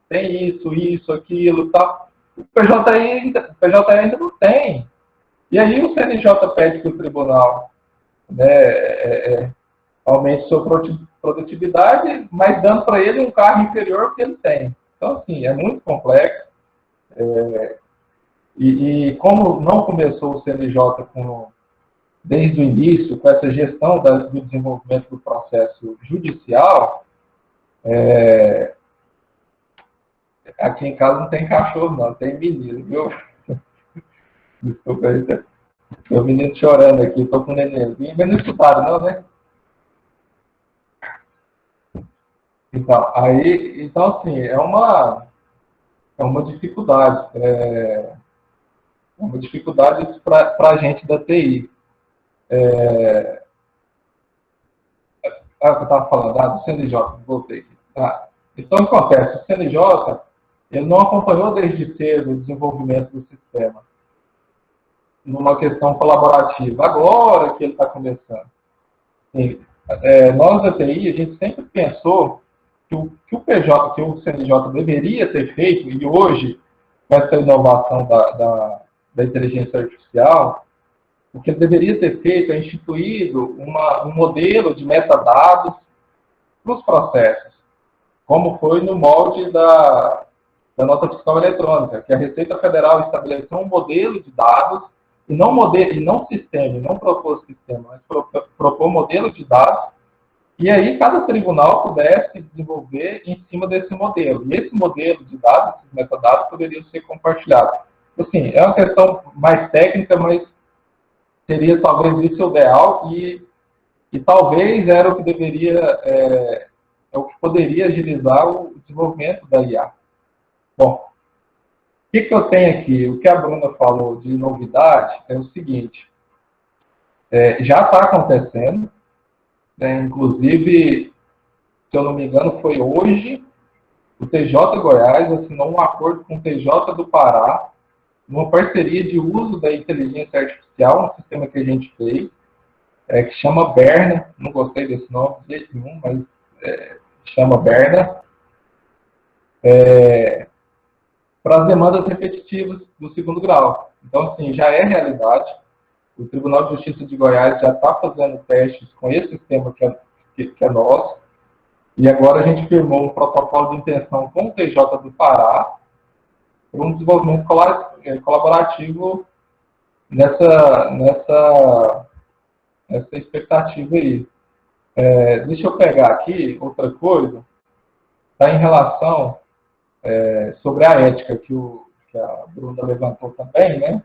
tem isso, aquilo, tal. O PJE ainda não tem. E aí o CNJ pede que o tribunal, né, aumente sua produtividade, mas dando para ele um carro inferior ao que ele tem. Então, assim, é muito complexo. E como não começou o CNJ desde o início, com essa gestão do desenvolvimento do processo judicial, aqui em casa não tem cachorro, não, tem menino, viu? Desculpa aí, tem o menino chorando aqui, estou com o nenenzinho, mas não escutaram, não, né? Então assim, é uma dificuldade. Uma dificuldade para a gente da TI. Eu estava falando do CNJ, voltei aqui. Então, acontece, o CNJ ele não acompanhou desde cedo o desenvolvimento do sistema, numa questão colaborativa. Agora que ele está começando. Nós da TI, a gente sempre pensou que o CNJ deveria ter feito, e hoje, com essa inovação da inteligência artificial, o que ele deveria ter feito é instituído um modelo de metadados para os processos, como foi no molde da nota fiscal eletrônica, que a Receita Federal estabeleceu um modelo de dados, e não sistema, não propôs sistema, mas propôs modelo de dados, e aí cada tribunal pudesse desenvolver em cima desse modelo. E esse modelo de dados, esses metadados, poderiam ser compartilhados. Assim, é uma questão mais técnica, mas seria talvez isso o ideal e talvez era o que deveria, é o que poderia agilizar o desenvolvimento da IA. Bom, o que eu tenho aqui? O que a Bruna falou de novidade é o seguinte, já está acontecendo, né, inclusive, se eu não me engano, foi hoje, o TJ Goiás assinou um acordo com o TJ do Pará, uma parceria de uso da inteligência artificial, um sistema que a gente fez, que chama Berna, não gostei desse nome de jeito nenhum, mas chama Berna, para as demandas repetitivas do segundo grau. Então, assim, já é realidade. O Tribunal de Justiça de Goiás já está fazendo testes com esse sistema que é nosso, e agora a gente firmou um protocolo de intenção com o TJ do Pará para um desenvolvimento colaborativo nessa expectativa aí. Deixa eu pegar aqui outra coisa, está em relação sobre a ética que a Bruna levantou também, né?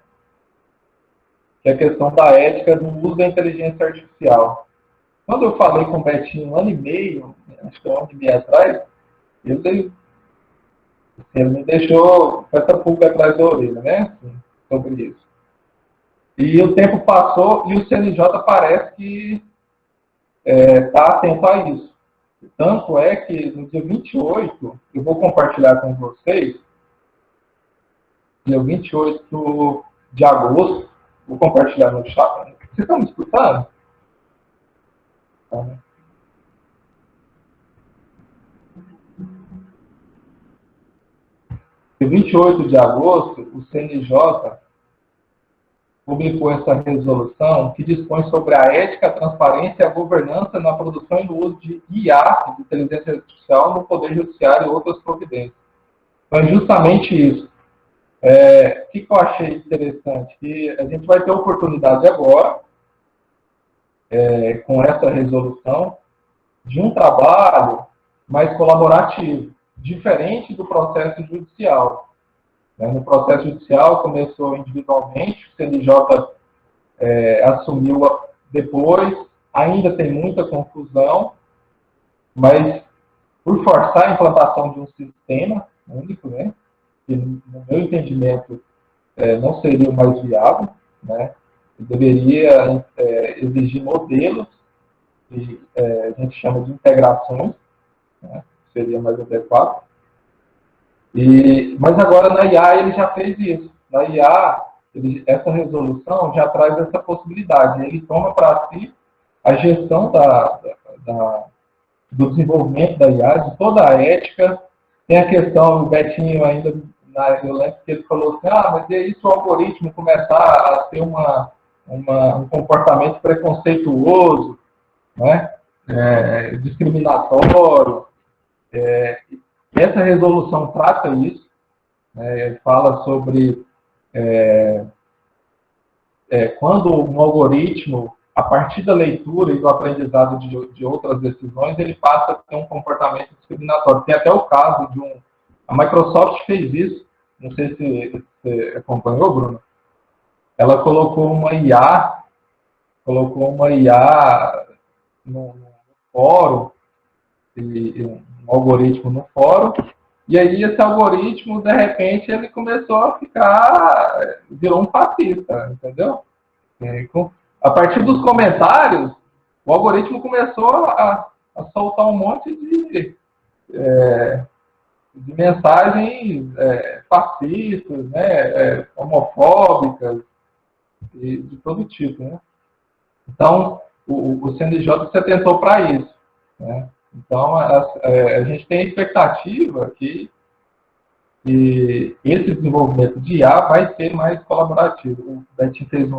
Que é a questão da ética do uso da inteligência artificial. Quando eu falei com o Betinho 1 ano e meio, acho que 1 ano e meio atrás, ele me deixou com essa pulga atrás da orelha, né? Sobre isso. E o tempo passou e o CNJ parece que está atento a isso. Tanto é que no dia 28, eu vou compartilhar com vocês, dia 28 de agosto, vou compartilhar no chat. Vocês estão me escutando? Em 28 de agosto, o CNJ publicou essa resolução que dispõe sobre a ética, a transparência e a governança na produção e no uso de IA, de inteligência artificial, no Poder Judiciário e outras providências. Então, é justamente isso. O que eu achei interessante? Que a gente vai ter a oportunidade agora, com essa resolução, de um trabalho mais colaborativo, diferente do processo judicial. No processo judicial, começou individualmente, o CNJ assumiu depois, ainda tem muita confusão, mas por forçar a implantação de um sistema único, né, que, no meu entendimento, não seria o mais viável, né, deveria exigir modelos, que a gente chama de integrações, né, seria mais adequado. Mas agora na IA ele já fez isso. Na IA, essa resolução já traz essa possibilidade. Ele toma para si a gestão do desenvolvimento da IA, de toda a ética. Tem a questão, o Betinho ainda, eu lembro que ele falou assim, mas e aí se o algoritmo começar a ter um comportamento preconceituoso, né, discriminatório, essa resolução trata isso, né, fala sobre quando um algoritmo, a partir da leitura e do aprendizado de outras decisões, ele passa a ter um comportamento discriminatório. Tem até o caso de a Microsoft fez isso, não sei se você acompanhou, Bruno. Ela colocou uma IA no fórum, um algoritmo no fórum, e aí esse algoritmo, de repente, ele começou a virou um fascista, entendeu? A partir dos comentários, o algoritmo começou a soltar um monte de mensagens fascistas, né, homofóbicas, de todo tipo, né? Então, o CNJ se atentou para isso, né? Então, a gente tem a expectativa que esse desenvolvimento de IA vai ser mais colaborativo. O Betinho fez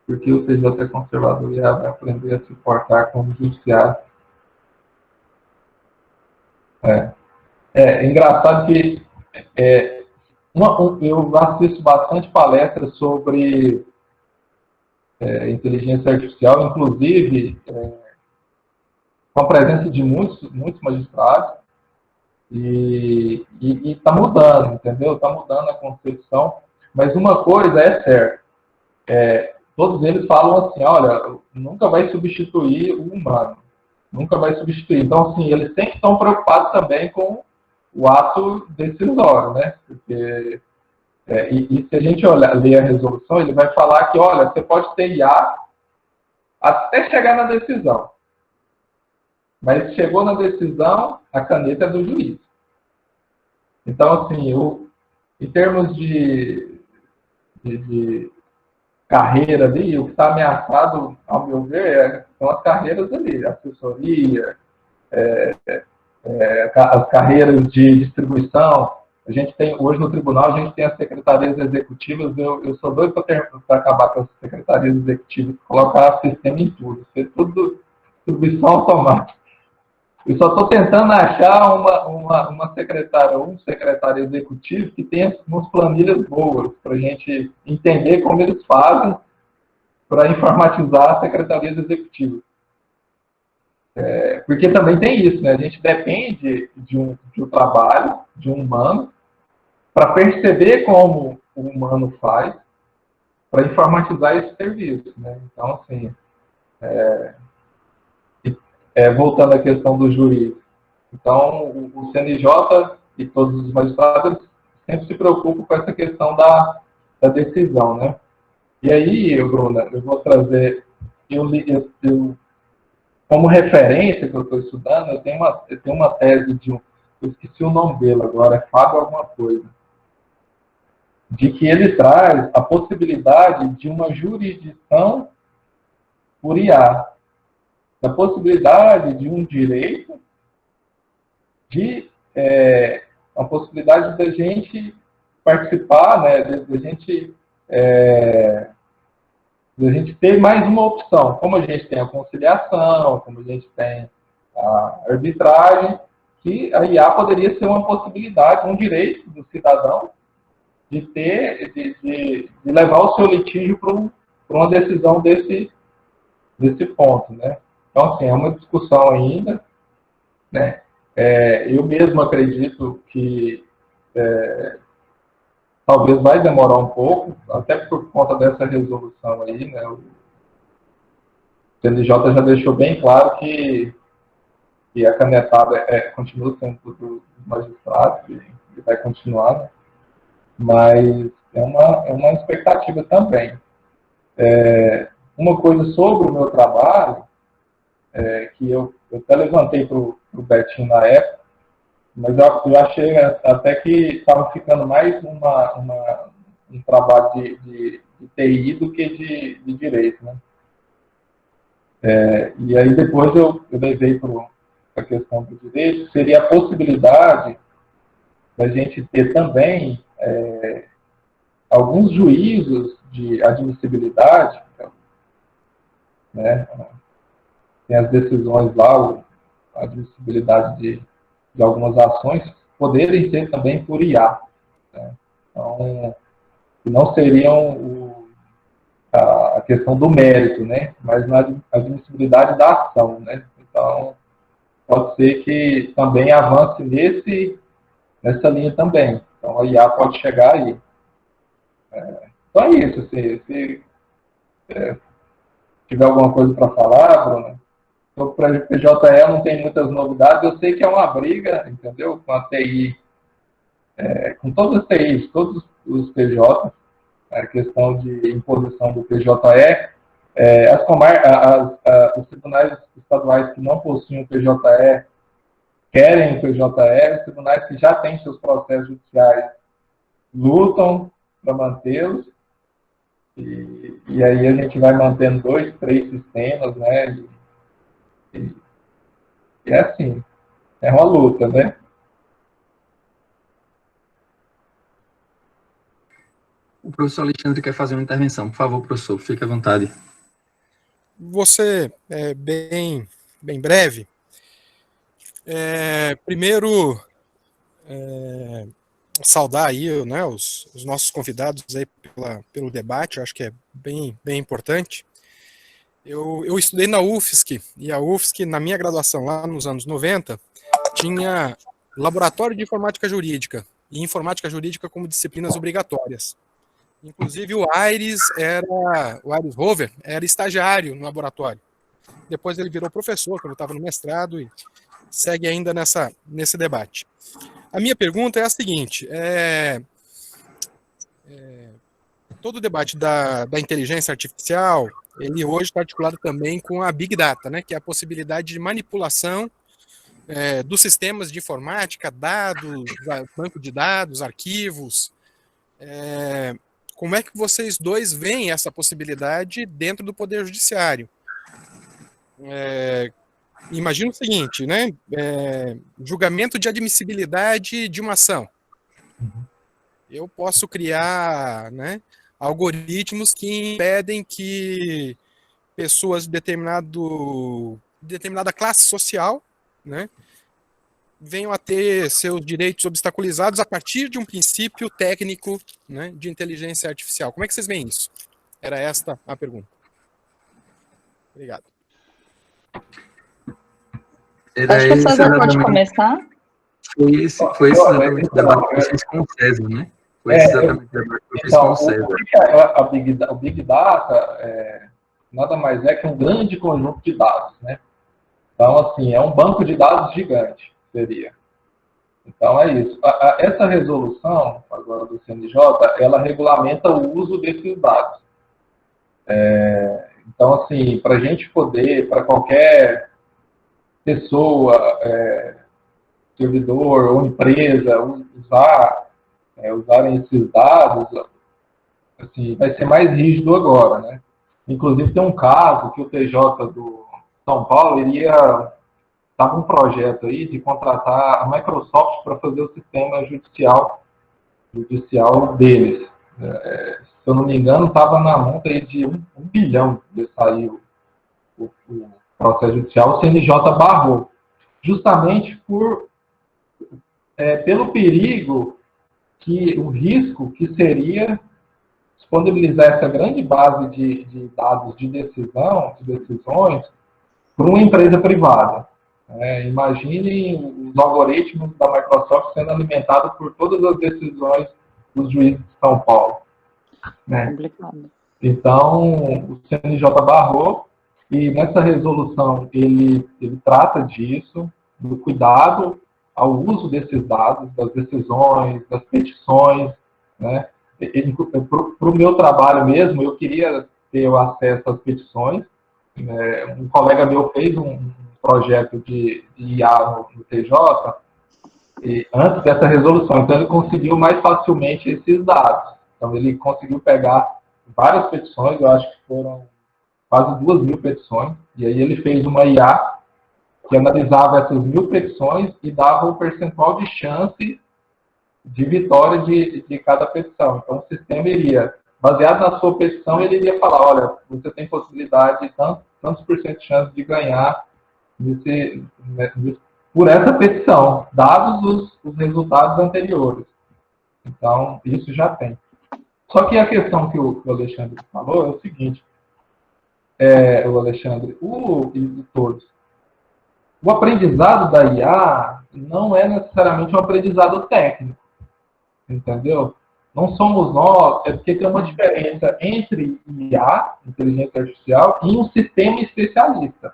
porque o TJ é conservador e vai aprender a se portar como judiciário. É engraçado que eu assisto bastante palestras sobre inteligência artificial, inclusive com a presença de muitos magistrados, e está mudando, entendeu? Está mudando a concepção, mas uma coisa é certa, todos eles falam assim, olha, nunca vai substituir o humano, nunca vai substituir. Então, assim, eles sempre estão preocupados também com o ato decisório, né? Porque, se a gente ler a resolução, ele vai falar que, olha, você pode ter IA até chegar na decisão. Mas chegou na decisão, a caneta é do juiz. Então, assim, em termos de carreira ali, o que está ameaçado, ao meu ver, são as carreiras ali, assessoria, as carreiras de distribuição. A gente tem, hoje no tribunal, a gente tem as secretarias executivas, eu sou doido para acabar com as secretarias executivas, colocar sistema em tudo, ser tudo distribuição automática. Eu só estou tentando achar uma secretária ou um secretário executivo que tenha umas planilhas boas para a gente entender como eles fazem para informatizar as secretarias executivas. Porque também tem isso, né? A gente depende de um trabalho, de um humano, para perceber como o humano faz, para informatizar esse serviço, né? Então, assim, voltando à questão do jurídico. Então, o CNJ e todos os magistrados sempre se preocupam com essa questão da decisão, né? E aí, Bruna, eu vou trazer, como referência que eu estou estudando, eu tenho uma tese eu esqueci o nome dele agora, é Fábio alguma coisa, de que ele traz a possibilidade de uma jurisdição por IA, da possibilidade de um direito de a possibilidade da gente participar, né, da gente ter mais uma opção. Como a gente tem a conciliação, como a gente tem a arbitragem, que a IA poderia ser uma possibilidade, um direito do cidadão de ter, de levar o seu litígio para uma decisão desse ponto, né? Então, assim, é uma discussão ainda, né? Eu mesmo acredito que talvez vai demorar um pouco, até por conta dessa resolução aí, né? O CNJ já deixou bem claro que a canetada continua sendo dos magistrados e vai continuar, né? Mas é uma expectativa também. Uma coisa sobre o meu trabalho, que eu até levantei para o Betinho na época, mas eu achei até que estava ficando mais um trabalho de TI do que de direito, né? E aí depois eu levei para a questão do direito, seria a possibilidade da gente ter também alguns juízos de admissibilidade, né? Tem as decisões lá, a admissibilidade de algumas ações, poderem ser também por IA, né? Então, não seriam a questão do mérito, né? Mas na admissibilidade da ação, né? Então, pode ser que também avance nessa linha também. Então, a IA pode chegar aí. Então é isso. Se tiver alguma coisa para falar, Bruno, sobre o PJE não tem muitas novidades. Eu sei que é uma briga, entendeu? Com a TI, com todas as TIs, todos os PJ, a questão de imposição do PJE. Os tribunais estaduais que não possuem o PJE querem o PJE, os tribunais que já têm seus processos judiciais lutam para mantê-los, e aí a gente vai mantendo 2, 3 sistemas, né? E é assim, é uma luta, né? O professor Alexandre quer fazer uma intervenção. Por favor, professor, fique à vontade. Você é bem breve. Primeiro, saudar aí, né, os nossos convidados aí pelo debate, eu acho que é bem importante. Eu estudei na UFSC, e a UFSC, na minha graduação lá nos anos 90, tinha laboratório de informática jurídica, e informática jurídica como disciplinas obrigatórias. Inclusive o Aires Rover era estagiário no laboratório. Depois ele virou professor, quando eu estava no mestrado, e segue ainda nesse debate. A minha pergunta é a seguinte: todo o debate da inteligência artificial, ele hoje está articulado também com a Big Data, né, que é a possibilidade de manipulação dos sistemas de informática, dados, banco de dados, arquivos. Como é que vocês dois veem essa possibilidade dentro do Poder Judiciário? Imagina o seguinte, né? Julgamento de admissibilidade de uma ação. Eu posso criar, né, algoritmos que impedem que pessoas de determinada classe social, né, venham a ter seus direitos obstaculizados a partir de um princípio técnico, né, de inteligência artificial. Como é que vocês veem isso? Era esta a pergunta. Obrigado. Acho que o César pode começar. Foi esse exatamente o debate que eu fiz com o César, né? Foi esse exatamente o debate que eu fiz com o César. O Big Data nada mais é que um grande conjunto de dados, né? Então, assim, é um banco de dados gigante, seria. Então, é isso. Essa resolução, agora do CNJ, ela regulamenta o uso desses dados. Então, assim, para a gente poder, para qualquer pessoa, servidor ou empresa usarem esses dados, assim, vai ser mais rígido agora, né? Inclusive, tem um caso que o TJ do São Paulo iria estava um projeto aí de contratar a Microsoft para fazer o sistema judicial deles. Se eu não me engano, estava na monta aí de 1 bilhão de sair o processo judicial. O CNJ barrou, justamente pelo perigo, o risco que seria disponibilizar essa grande base de dados de decisões, para uma empresa privada. Imaginem os algoritmos da Microsoft sendo alimentados por todas as decisões dos juízes de São Paulo. Complicado. Então, o CNJ barrou, e nessa resolução ele trata disso, do cuidado ao uso desses dados, das decisões, das petições, né? Para o meu trabalho mesmo, eu queria ter o acesso às petições. Um colega meu fez um projeto de IA no TJ antes dessa resolução, então ele conseguiu mais facilmente esses dados. Então ele conseguiu pegar várias petições, eu acho que foram quase 2.000 petições, e aí ele fez uma IA que analisava essas 1.000 petições e dava o percentual de chance de vitória de cada petição. Então, o sistema iria, baseado na sua petição, ele iria falar, olha, você tem possibilidade de tantos por cento de chance de ganhar por essa petição, dados os resultados anteriores. Então, isso já tem. Só que a questão que o Alexandre falou é o seguinte, o Alexandre, e todos, o aprendizado da IA não é necessariamente um aprendizado técnico, entendeu? Não somos nós, porque tem uma diferença entre IA, inteligência artificial, e um sistema especialista.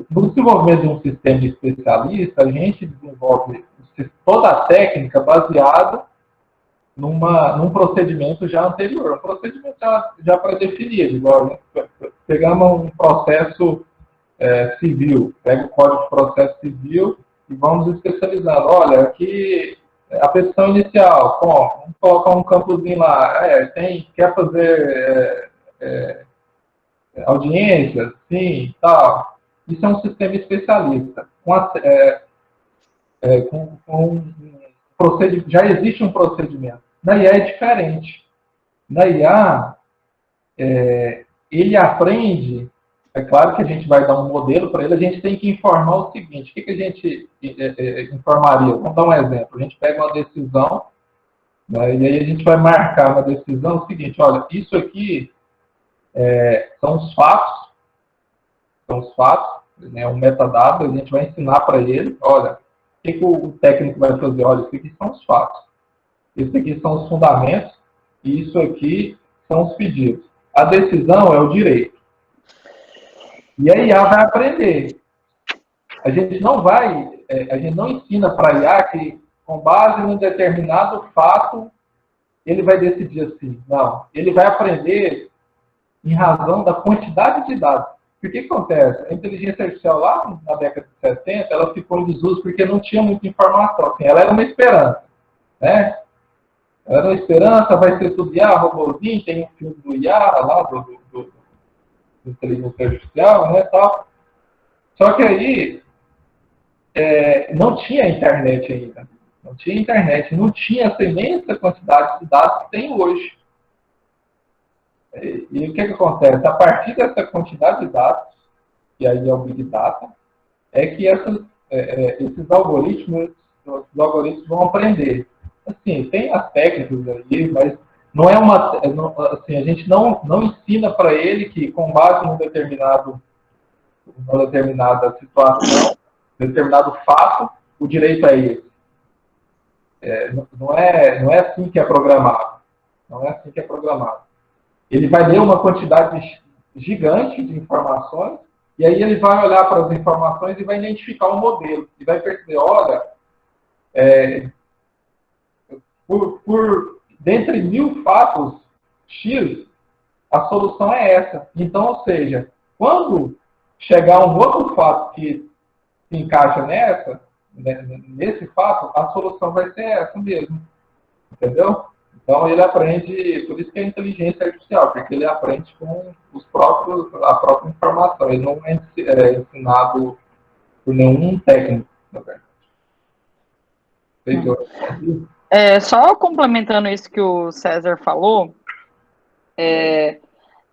No desenvolvimento de um sistema especialista, a gente desenvolve toda a técnica baseada num procedimento já anterior, um procedimento já pré-definido. Igual, pegamos um processo civil, pega o código de processo civil e vamos especializando. Olha, aqui a petição inicial, vamos colocar um campozinho lá, quer fazer audiência? Sim, tal. Isso é um sistema especialista. Já existe um procedimento. Na IA é diferente. Na IA, ele aprende. É claro que a gente vai dar um modelo para ele, a gente tem que informar o seguinte: o que a gente informaria? Vamos dar um exemplo. A gente pega uma decisão, né, e aí a gente vai marcar na decisão o seguinte: olha, isso aqui são os fatos, né, um metadado, a gente vai ensinar para ele, olha, o que o técnico vai fazer? Olha, isso aqui são os fatos, isso aqui são os fundamentos, e isso aqui são os pedidos. A decisão é o direito. E a IA vai aprender. A gente não ensina para a IA que, com base em um determinado fato, ele vai decidir assim. Não, ele vai aprender em razão da quantidade de dados. Porque o que acontece? A inteligência artificial lá na década de 70, ela ficou em desuso porque não tinha muita informação. Assim, ela era uma esperança, né? Ela era uma esperança, vai ser tudo IA, robôzinho, tem um filme do IA lá, do inteligência artificial, né, tal. Só que aí não tinha internet ainda. Não tinha internet, não tinha essa imensa quantidade de dados que tem hoje. E o que acontece? A partir dessa quantidade de dados, que aí é o Big Data, é que esses algoritmos vão aprender. Assim, tem as técnicas aí, mas não é assim, a gente não ensina para ele que, com base numa determinada situação, determinado fato, o direito é esse. Não é assim que é programado. Não é assim que é programado. Ele vai ler uma quantidade gigante de informações, e aí ele vai olhar para as informações e vai identificar um modelo. E vai perceber, olha, dentre 1000 fatos X, a solução é essa. Então, ou seja, quando chegar um outro fato que se encaixa nesse fato, a solução vai ser essa mesmo. Entendeu? Então, ele aprende, por isso que é inteligência artificial, porque ele aprende com a própria informação. Ele não é ensinado por nenhum técnico, na verdade. Só complementando isso que o César falou,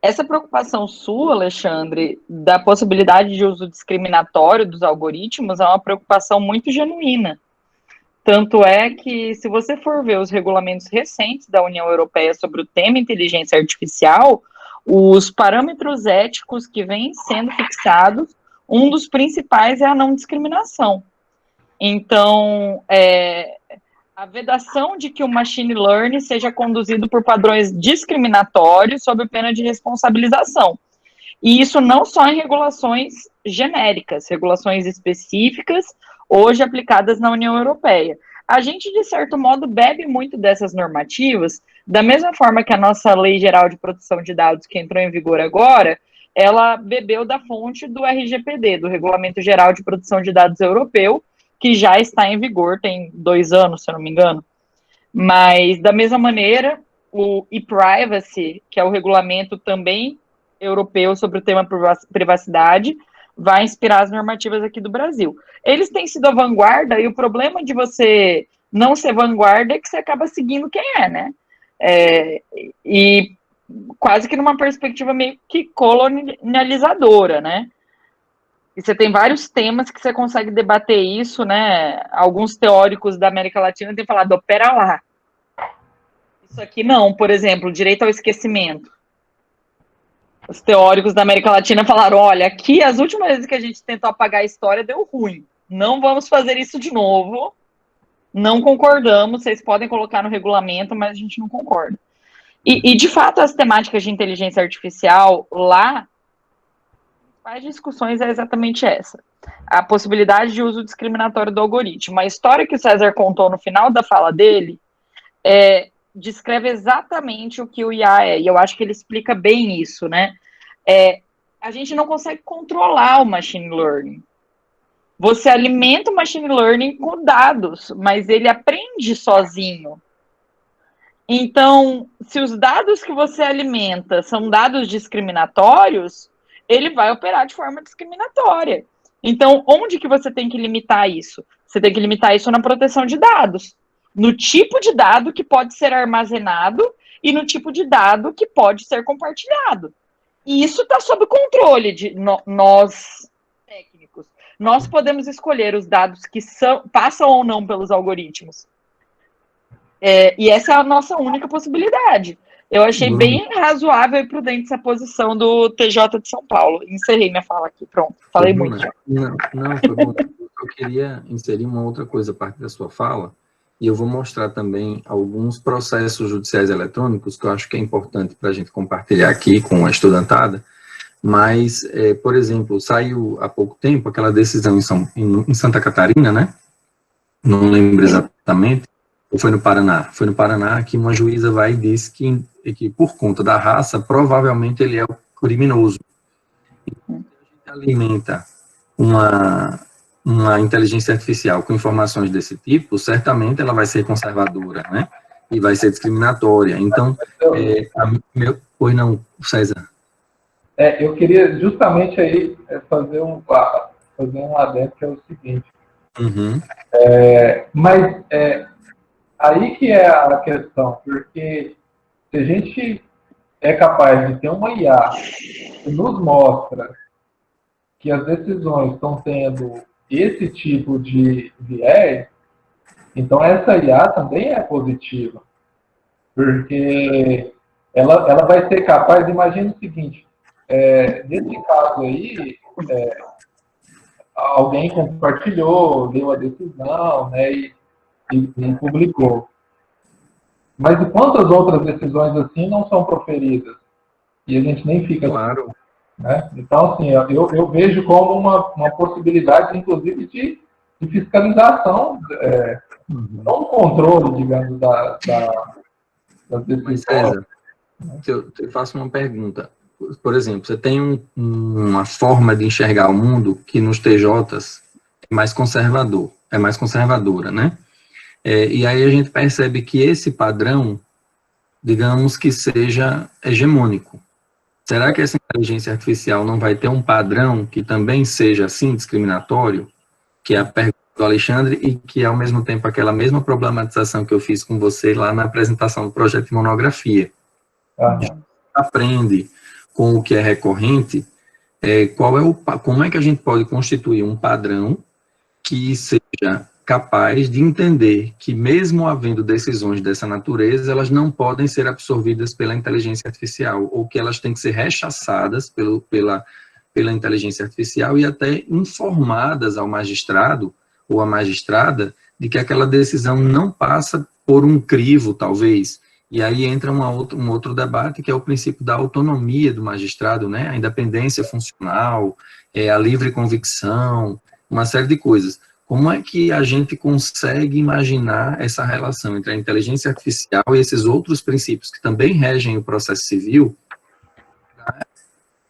essa preocupação sua, Alexandre, da possibilidade de uso discriminatório dos algoritmos é uma preocupação muito genuína. Tanto é que, se você for ver os regulamentos recentes da União Europeia sobre o tema inteligência artificial, os parâmetros éticos que vêm sendo fixados, um dos principais é a não discriminação. Então, a vedação de que o machine learning seja conduzido por padrões discriminatórios sob pena de responsabilização. E isso não só em regulações genéricas, regulações específicas, hoje aplicadas na União Europeia. A gente, de certo modo, bebe muito dessas normativas, da mesma forma que a nossa Lei Geral de Proteção de Dados, que entrou em vigor agora, ela bebeu da fonte do RGPD, do Regulamento Geral de Proteção de Dados Europeu, que já está em vigor, tem 2 anos, se eu não me engano. Mas, da mesma maneira, o e-privacy, que é o regulamento também europeu sobre o tema privacidade, vai inspirar as normativas aqui do Brasil. Eles têm sido a vanguarda, e o problema de você não ser vanguarda é que você acaba seguindo quem é, né? E quase que numa perspectiva meio que colonializadora, né? E você tem vários temas que você consegue debater isso, né? Alguns teóricos da América Latina têm falado, opera lá. Isso aqui não, por exemplo, direito ao esquecimento. Os teóricos da América Latina falaram, olha, aqui as últimas vezes que a gente tentou apagar a história deu ruim. Não vamos fazer isso de novo. Não concordamos, vocês podem colocar no regulamento, mas a gente não concorda. E de fato, as temáticas de inteligência artificial lá, as discussões é exatamente essa. A possibilidade de uso discriminatório do algoritmo. A história que o César contou no final da fala dele descreve exatamente o que o IA é, e eu acho que ele explica bem isso, né? A gente não consegue controlar o machine learning. Você alimenta o machine learning com dados, mas ele aprende sozinho. Então, se os dados que você alimenta são dados discriminatórios, ele vai operar de forma discriminatória. Então, onde que você tem que limitar isso? Você tem que limitar isso na proteção de dados, no tipo de dado que pode ser armazenado e no tipo de dado que pode ser compartilhado. E isso está sob controle de nós, técnicos. Nós podemos escolher os dados que passam ou não pelos algoritmos. E essa é a nossa única possibilidade. Eu achei bem razoável e prudente essa posição do TJ de São Paulo. Encerrei minha fala aqui, pronto. Falei muito. Não, foi bom. Eu queria inserir uma outra coisa a partir da sua fala, e eu vou mostrar também alguns processos judiciais eletrônicos que eu acho que é importante para a gente compartilhar aqui com a estudantada, mas, por exemplo, saiu há pouco tempo aquela decisão em Santa Catarina, né? Não lembro exatamente, ou foi no Paraná? Foi no Paraná que uma juíza vai e diz que por conta da raça, provavelmente ele é o criminoso. Então, a gente alimenta uma inteligência artificial com informações desse tipo, certamente ela vai ser conservadora, né? E vai ser discriminatória. Então, pois não, César? Eu queria justamente aí fazer um adendo, que é o seguinte. Uhum. Mas aí que é a questão, porque se a gente é capaz de ter uma IA que nos mostra que as decisões estão tendo esse tipo de viés, então essa IA também é positiva. Porque ela vai ser capaz, imagina o seguinte, nesse caso aí, alguém compartilhou, deu a decisão, né, e publicou. Mas e quantas outras decisões assim não são proferidas? E a gente nem fica... Claro. Né? Então, assim, eu vejo como uma possibilidade, inclusive, de fiscalização, não controle, digamos, das decisões. Mas, César, eu faço uma pergunta. Por exemplo, você tem uma forma de enxergar o mundo que nos TJs é mais conservadora, né? E aí a gente percebe que esse padrão, digamos que seja hegemônico. Será que essa inteligência artificial não vai ter um padrão que também seja assim discriminatório? que é a pergunta do Alexandre, e que, ao mesmo tempo, aquela mesma problematização que eu fiz com você lá na apresentação do projeto de monografia. Aprende com o que é recorrente, como é que a gente pode constituir um padrão que seja capaz de entender que, mesmo havendo decisões dessa natureza, elas não podem ser absorvidas pela inteligência artificial, ou que elas têm que ser rechaçadas pela inteligência artificial e até informadas ao magistrado ou à magistrada de que aquela decisão não passa por um crivo, talvez. E aí entra um outro debate, que é o princípio da autonomia do magistrado, né? A independência funcional, a livre convicção, uma série de coisas. Como é que a gente consegue imaginar essa relação entre a inteligência artificial e esses outros princípios que também regem o processo civil,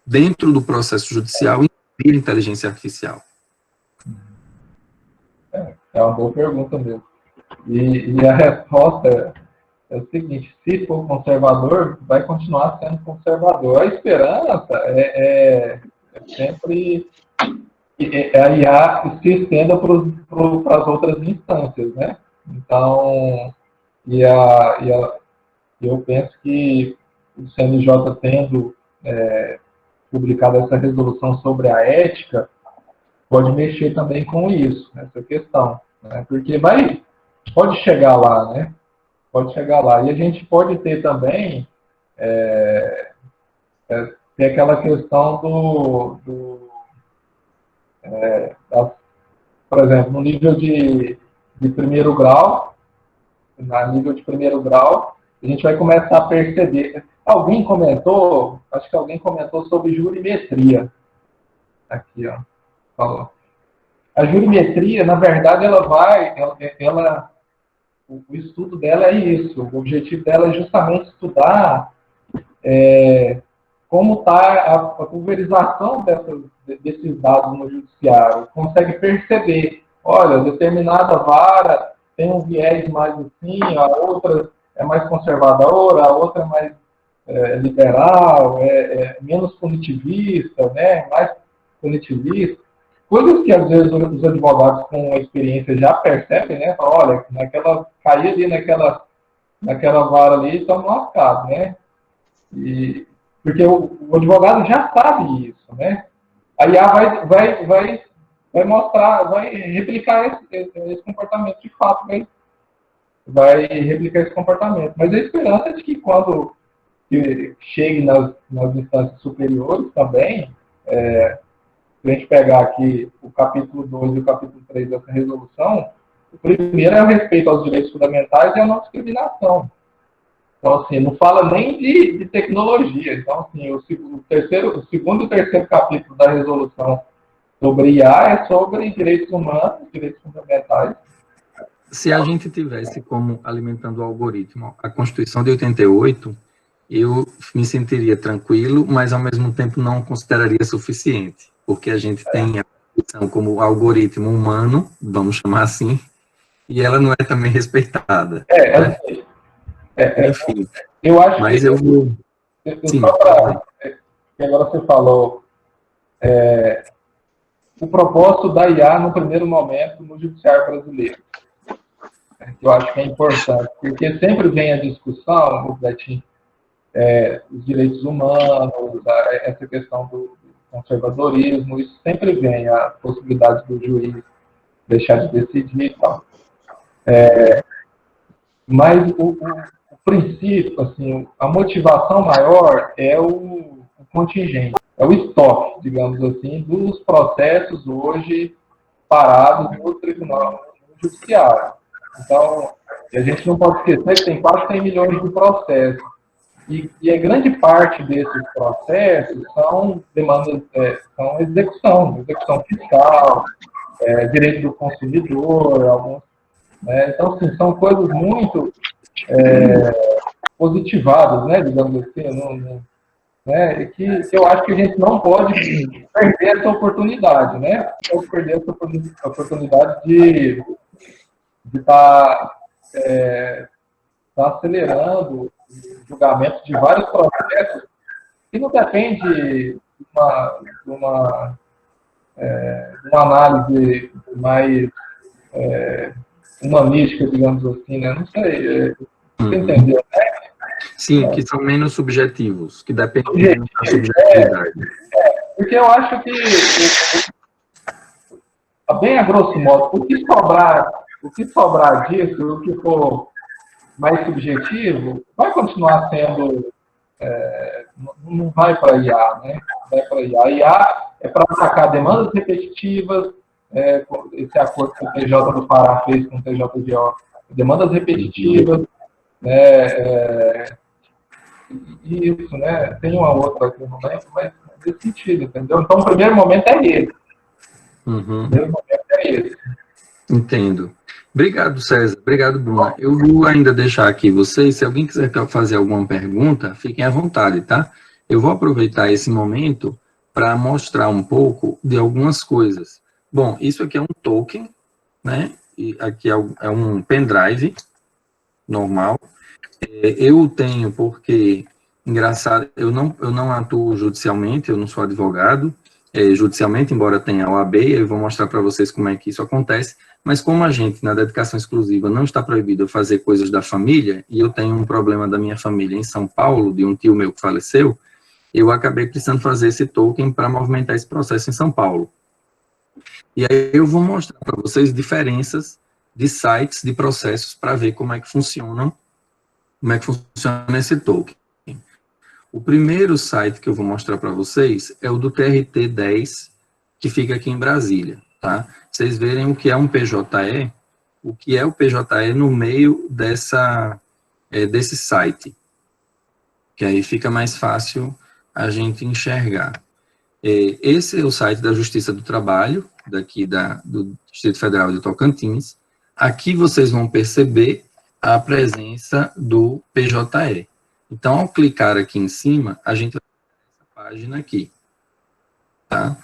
dentro do processo judicial, e a inteligência artificial? É uma boa pergunta mesmo. E a resposta é o seguinte: se for conservador, vai continuar sendo conservador. A esperança é sempre a IA se estenda para as outras instâncias, né? Então, eu penso que o CNJ tendo publicado essa resolução sobre a ética, pode mexer também com isso, nessa questão, né? Porque pode chegar lá, né? Pode chegar lá. E a gente pode ter também ter aquela questão por exemplo, no nível de primeiro grau, a gente vai começar a perceber. Acho que alguém comentou sobre jurimetria. Aqui, ó, falou. A jurimetria, na verdade, o estudo dela é isso. O objetivo dela é justamente estudar como está a pulverização desses dados no judiciário. Consegue perceber, olha, determinada vara tem um viés mais assim, a outra é mais conservadora, a outra é mais liberal, menos punitivista, né, mais punitivista. Coisas que, às vezes, os advogados com experiência já percebem, né? Olha, cair ali naquela vara ali, estamos lascados, né? Porque o advogado já sabe isso, né? A IA vai mostrar, vai replicar esse comportamento de fato, vai replicar esse comportamento. Mas a esperança é de que quando chegue nas instâncias superiores também, se a gente pegar aqui o capítulo 2 e o capítulo 3 dessa resolução, o primeiro é o respeito aos direitos fundamentais e a não discriminação. Então, assim, não fala nem de tecnologia. Então, assim, o segundo e o terceiro capítulo da resolução sobre IA é sobre direitos humanos, direitos fundamentais. Se a gente tivesse como alimentando o algoritmo a Constituição de 88, eu me sentiria tranquilo, mas ao mesmo tempo não consideraria suficiente, porque a gente tem a Constituição como algoritmo humano, vamos chamar assim, e ela não é também respeitada. Enfim, eu acho mas que eu vou... Sim. Que agora você falou, o propósito da IA no primeiro momento no judiciário brasileiro. Eu acho que é importante, porque sempre vem a discussão, Betinho, os direitos humanos, essa questão do conservadorismo, isso sempre vem, a possibilidade do juiz deixar de decidir e tal. Mas o princípio, assim, a motivação maior é o contingente, é o estoque, digamos assim, dos processos hoje parados no tribunal, no judiciário. Então, a gente não pode esquecer que tem quase 100 milhões de processos. E a grande parte desses processos são demandas, são execução fiscal, direito do consumidor, alguns, né? Então, assim, são coisas muito positivadas, né, digamos assim, né, que eu acho que a gente não pode perder essa oportunidade, né? Não pode perder essa oportunidade de estar acelerando o julgamento de vários processos que não depende de uma uma análise mais humanística, digamos assim, né? Não sei, você entendeu, né? Sim, que são menos subjetivos, que dependem da subjetividade. Porque eu acho que, bem a grosso modo, o que sobrar disso, o que for mais subjetivo, vai continuar sendo, não vai para IA, né? Vai para IA. A IA é para atacar demandas repetitivas, esse acordo que o TJ do Pará fez com o TJDO, demandas repetitivas, né? Isso, né? Tem uma outra aqui, não lembro, mas nesse sentido, entendeu? Então, o primeiro momento é esse. O primeiro momento é esse. Entendo. Obrigado, César. Obrigado, Bruna. Eu vou ainda deixar aqui vocês, se alguém quiser fazer alguma pergunta, fiquem à vontade, tá? Eu vou aproveitar esse momento para mostrar um pouco de algumas coisas. Bom, isso aqui é um token, né? E aqui é um pendrive normal. Eu tenho porque, engraçado, eu não atuo judicialmente, eu não sou advogado, judicialmente, embora tenha a OAB, eu vou mostrar para vocês como é que isso acontece, mas como a gente, na dedicação exclusiva, não está proibido fazer coisas da família, e eu tenho um problema da minha família em São Paulo, de um tio meu que faleceu, eu acabei precisando fazer esse token para movimentar esse processo em São Paulo. E aí eu vou mostrar para vocês diferenças de sites, de processos, para ver como é que funciona esse token. O primeiro site que eu vou mostrar para vocês é o do TRT10, que fica aqui em Brasília, tá? Vocês verem o que é um PJE, o que é o PJE no meio desse site, que aí fica mais fácil a gente enxergar. Esse é o site da Justiça do Trabalho, daqui do Distrito Federal de Tocantins. Aqui vocês vão perceber a presença do PJE. Então, ao clicar aqui em cima, a gente vai ver essa página aqui, tá?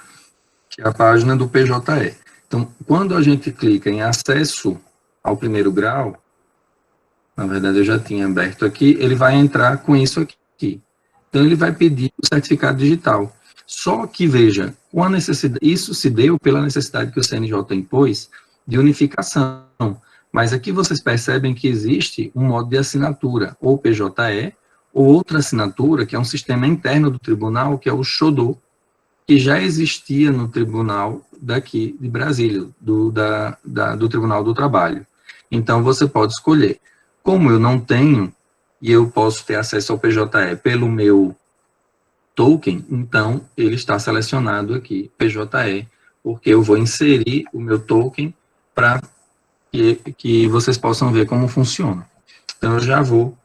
Que é a página do PJE. Então, quando a gente clica em acesso ao primeiro grau, na verdade eu já tinha aberto aqui, ele vai entrar com isso aqui. Então, ele vai pedir o certificado digital. Só que, veja, isso se deu pela necessidade que o CNJ impôs de unificação. Mas aqui vocês percebem que existe um modo de assinatura, ou PJE, ou outra assinatura, que é um sistema interno do tribunal, que é o XODO, que já existia no tribunal daqui de Brasília, do Tribunal do Trabalho. Então, você pode escolher. Como eu não tenho, e eu posso ter acesso ao PJE pelo meu token, então, ele está selecionado aqui, PJE, porque eu vou inserir o meu token para que vocês possam ver como funciona. Então, eu já vou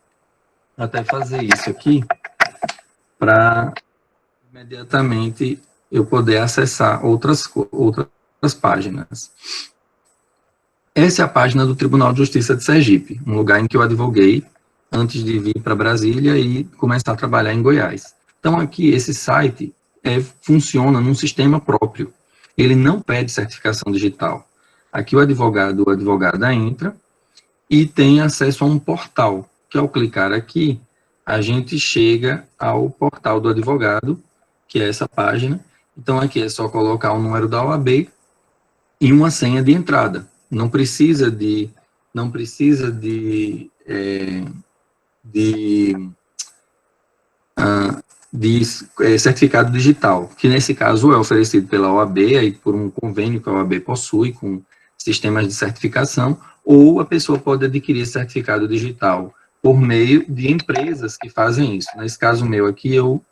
até fazer isso aqui, para imediatamente eu poder acessar outras páginas. Essa é a página do Tribunal de Justiça de Sergipe, um lugar em que eu advoguei antes de vir para Brasília e começar a trabalhar em Goiás. Então, aqui, esse site funciona num sistema próprio. Ele não pede certificação digital. Aqui o advogado ou advogada entra e tem acesso a um portal, que ao clicar aqui, a gente chega ao portal do advogado, que é essa página. Então, aqui é só colocar o número da OAB e uma senha de entrada. Não precisa de certificado digital, que nesse caso é oferecido pela OAB, aí por um convênio que a OAB possui com sistemas de certificação, ou a pessoa pode adquirir certificado digital por meio de empresas que fazem isso. Nesse caso meu aqui, eu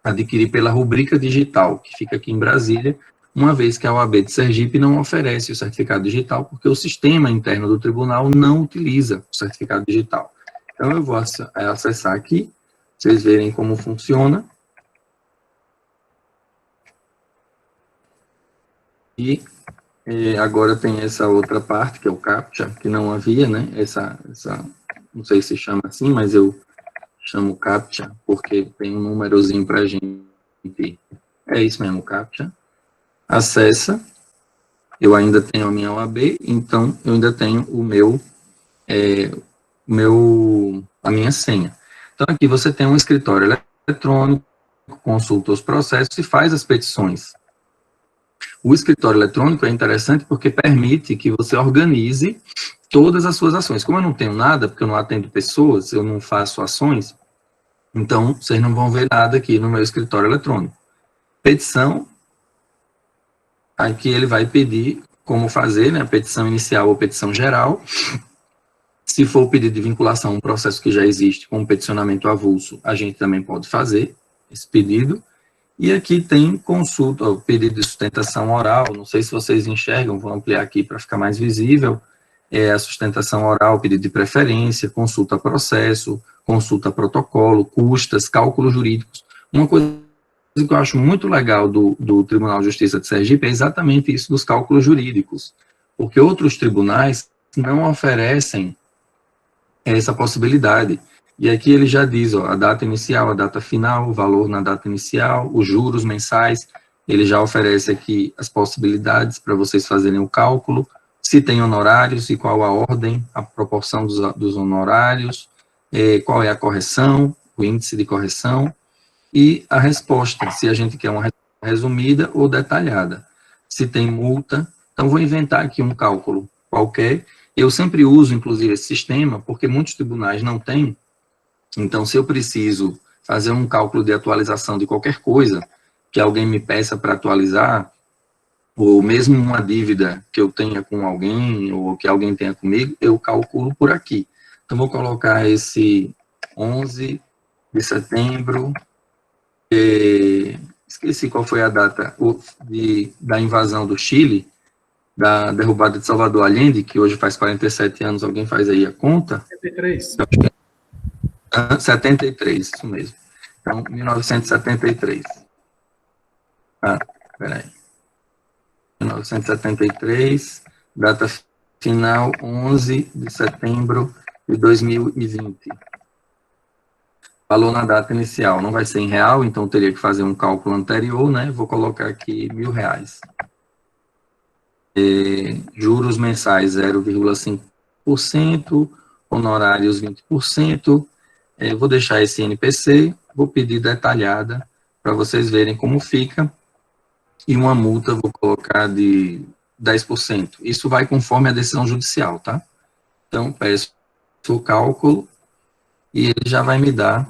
adquiri pela Rubrica Digital, que fica aqui em Brasília, uma vez que a OAB de Sergipe não oferece o certificado digital, porque o sistema interno do tribunal não utiliza o certificado digital. Então, eu vou acessar aqui, vocês verem como funciona. E agora tem essa outra parte, que é o CAPTCHA, que não havia, né? Não sei se chama assim, mas eu chamo CAPTCHA, porque tem um númerozinho para a gente. É isso mesmo, CAPTCHA. Acessa. Eu ainda tenho a minha OAB, então eu ainda tenho a minha senha. Então, aqui você tem um escritório eletrônico, consulta os processos e faz as petições. O escritório eletrônico é interessante porque permite que você organize todas as suas ações. Como eu não tenho nada, porque eu não atendo pessoas, eu não faço ações, então vocês não vão ver nada aqui no meu escritório eletrônico. Petição, aqui ele vai pedir como fazer, né, petição inicial ou petição geral. Se for o pedido de vinculação, um processo que já existe, com peticionamento avulso, a gente também pode fazer esse pedido. E aqui tem consulta, o pedido de sustentação oral, não sei se vocês enxergam, vou ampliar aqui para ficar mais visível, a sustentação oral, pedido de preferência, consulta processo, consulta protocolo, custas, cálculos jurídicos. Uma coisa que eu acho muito legal do Tribunal de Justiça de Sergipe é exatamente isso dos cálculos jurídicos, porque outros tribunais não oferecem essa possibilidade. E aqui ele já diz, ó, a data inicial, a data final, o valor na data inicial, os juros mensais, ele já oferece aqui as possibilidades para vocês fazerem o cálculo, se tem honorários e qual a ordem, a proporção dos honorários, qual é a correção, o índice de correção, e a resposta, se a gente quer uma resumida ou detalhada. Se tem multa, então vou inventar aqui um cálculo qualquer. Eu sempre uso, inclusive, esse sistema, porque muitos tribunais não têm. Então, se eu preciso fazer um cálculo de atualização de qualquer coisa, que alguém me peça para atualizar, ou mesmo uma dívida que eu tenha com alguém, ou que alguém tenha comigo, eu calculo por aqui. Então, vou colocar esse 11 de setembro, esqueci qual foi a data da invasão do Chile, da derrubada de Salvador Allende, que hoje faz 47 anos, alguém faz aí a conta? 73. 73, isso mesmo. Então, 1973. Peraí. 1973, data final 11 de setembro de 2020. Valor na data inicial, não vai ser em real, então teria que fazer um cálculo anterior, né? Vou colocar aqui R$1.000. Juros mensais 0,5%, honorários 20%, vou deixar esse NPC, vou pedir detalhada para vocês verem como fica, e uma multa vou colocar de 10%. Isso vai conforme a decisão judicial, tá? Então, peço o cálculo e ele já vai me dar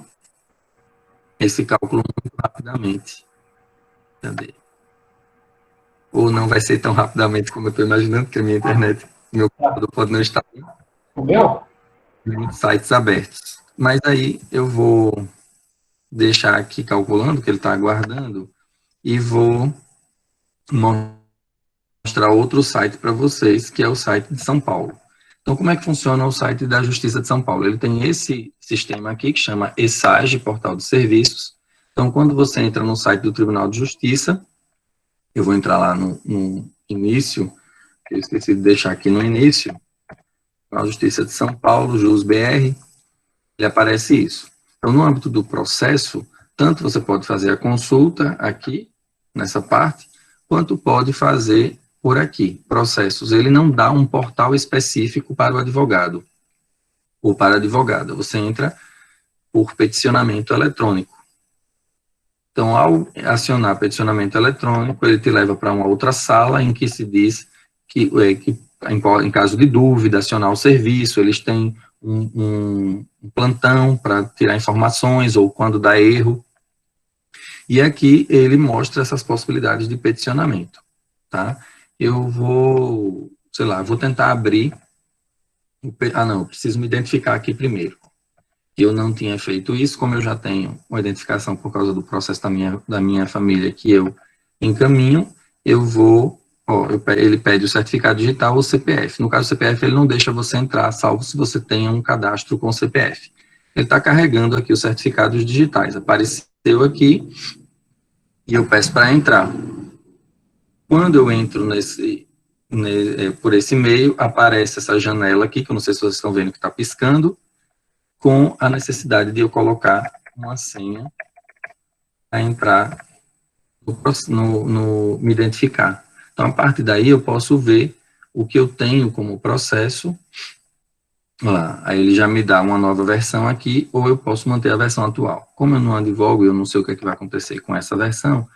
esse cálculo muito rapidamente. Cadê? Ou não vai ser tão rapidamente como eu estou imaginando, porque a minha internet, meu computador pode não estar. O meu? Muitos sites abertos. Mas aí eu vou deixar aqui calculando, que ele está aguardando, e vou mostrar outro site para vocês, que é o site de São Paulo. Então, como é que funciona o site da Justiça de São Paulo? Ele tem esse sistema aqui, que chama ESAGE, Portal de Serviços. Então, quando você entra no site do Tribunal de Justiça, eu vou entrar lá no início, eu esqueci de deixar aqui no início, Tribunal de Justiça de São Paulo, JUS-BR, ele aparece isso. Então, no âmbito do processo, tanto você pode fazer a consulta aqui, nessa parte, quanto pode fazer por aqui, processos. Ele não dá um portal específico para o advogado, ou para a advogada. Você entra por peticionamento eletrônico. Então, ao acionar peticionamento eletrônico, ele te leva para uma outra sala em que se diz que em caso de dúvida, acionar o serviço, eles têm um plantão para tirar informações, ou quando dá erro. E aqui ele mostra essas possibilidades de peticionamento, tá? Eu vou, sei lá, vou tentar abrir. Eu preciso me identificar aqui primeiro. Eu não tinha feito isso, como eu já tenho uma identificação por causa do processo da minha família que eu encaminho, eu vou, ele pede o certificado digital ou CPF. No caso do CPF, ele não deixa você entrar, salvo se você tenha um cadastro com CPF. Ele está carregando aqui os certificados digitais. Apareceu aqui e eu peço para entrar. Quando eu entro por esse e-mail, aparece essa janela aqui, que eu não sei se vocês estão vendo que está piscando, com a necessidade de eu colocar uma senha para entrar me identificar. Então, a partir daí, eu posso ver o que eu tenho como processo. Olha lá, aí ele já me dá uma nova versão aqui, ou eu posso manter a versão atual. Como eu não advogo, eu não sei o que vai acontecer com essa versão,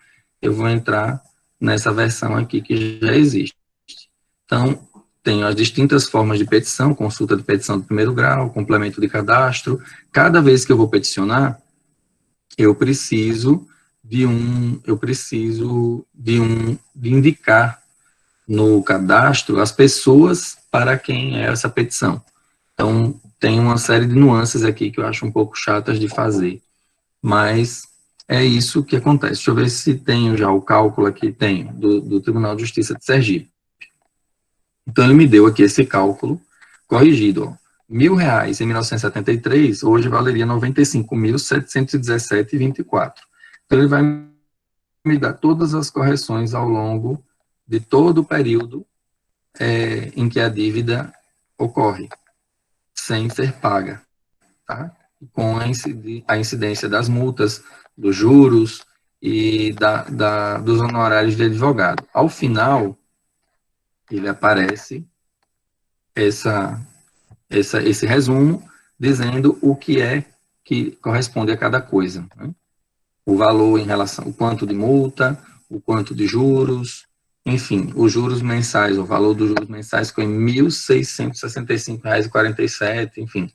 eu vou entrar nessa versão aqui que já existe. Então, tenho as distintas formas de petição, consulta de petição de primeiro grau, complemento de cadastro. Cada vez que eu vou peticionar, eu preciso de indicar no cadastro as pessoas para quem é essa petição. Então, tem uma série de nuances aqui que eu acho um pouco chatas de fazer, mas é isso que acontece. Deixa eu ver se tenho já o cálculo aqui, tenho, do Tribunal de Justiça de Sergipe. Então, ele me deu aqui esse cálculo corrigido, ó. R$1.000 em 1973, hoje valeria R$ 95.717,24. Então, ele vai me dar todas as correções ao longo de todo o período em que a dívida ocorre, sem ser paga, tá? Com a incidência das multas, dos juros e dos honorários de advogado. Ao final, ele aparece esse resumo, dizendo o que é que corresponde a cada coisa, né? O valor em relação, o quanto de multa, o quanto de juros, enfim, os juros mensais, o valor dos juros mensais ficou em R$ 1.665,47, enfim,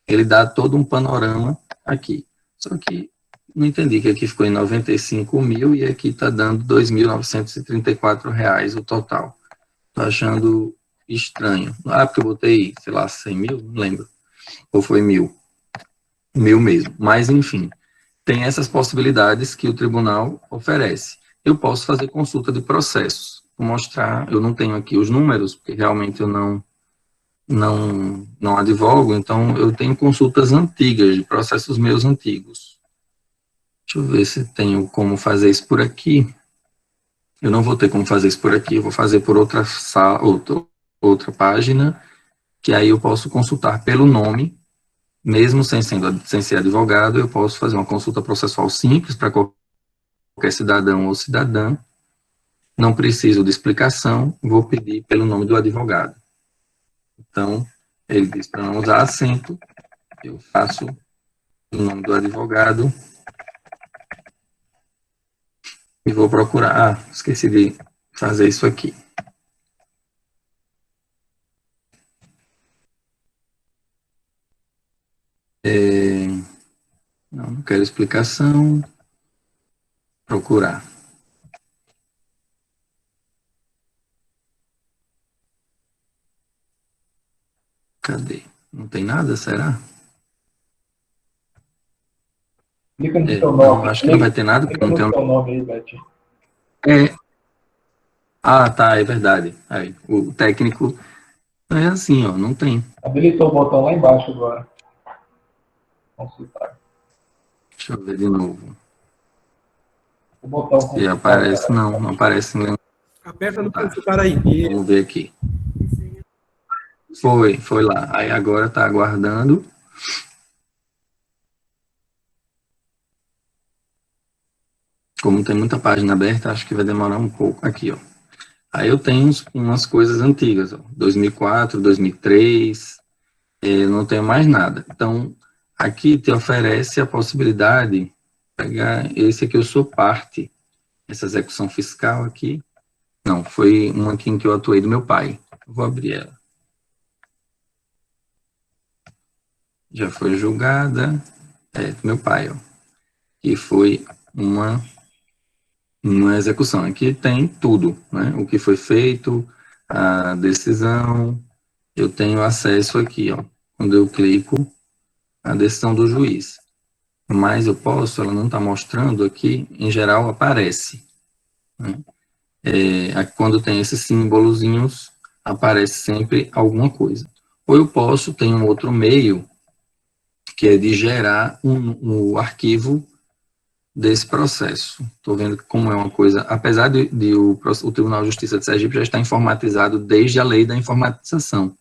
ele dá todo um panorama aqui. Só que não entendi que aqui ficou em 95 mil e aqui está dando R$ 2.934 o total. Estou achando estranho. Ah, porque eu botei, sei lá, 100 mil? Não lembro. Ou foi 1.000? 1.000 mesmo. Mas, enfim, tem essas possibilidades que o tribunal oferece. Eu posso fazer consulta de processos. Vou mostrar, eu não tenho aqui os números, porque realmente eu não advogo, então eu tenho consultas antigas, de processos meus antigos. Deixa eu ver se tenho como fazer isso por aqui. Eu não vou ter como fazer isso por aqui, eu vou fazer por outra página, que aí eu posso consultar pelo nome, mesmo sem ser advogado, eu posso fazer uma consulta processual simples para qualquer cidadão ou cidadã, não preciso de explicação, vou pedir pelo nome do advogado. Então, ele diz para não usar acento, eu faço o nome do advogado e vou procurar. Ah, esqueci de fazer isso aqui. Não quero explicação. Procurar. Cadê? Não tem nada, será? Clica no seu nome. Não, acho que não vai ter nada, porque não tem seu nome aí, Beth. Ah, tá, é verdade. Aí, o técnico é assim, ó, não tem. Habilitou o botão lá embaixo agora. Consultar. Deixa eu ver de novo. O botão Se aparece, não aparece. Aperta no consultar aí. Vamos ver aqui. Foi lá. Aí agora está aguardando. Como tem muita página aberta, acho que vai demorar um pouco. Aqui, ó. Aí eu tenho umas coisas antigas, ó. 2004, 2003, não tenho mais nada. Então, aqui te oferece a possibilidade de pegar esse aqui, eu sou parte. Essa execução fiscal aqui. Não, foi uma aqui em que eu atuei do meu pai. Vou abrir ela. Já foi julgada. Do meu pai, ó. Que foi uma execução. Aqui tem tudo, né? O que foi feito, a decisão. Eu tenho acesso aqui, ó. Quando eu clico, a decisão do juiz. Mas eu posso, ela não está mostrando aqui, em geral aparece, né? Quando tem esses símbolozinhos, aparece sempre alguma coisa. Ou eu posso, tem um outro meio, que é de gerar um arquivo desse processo. Estou vendo como é uma coisa, apesar de o Tribunal de Justiça de Sergipe já estar informatizado desde a lei da informatização.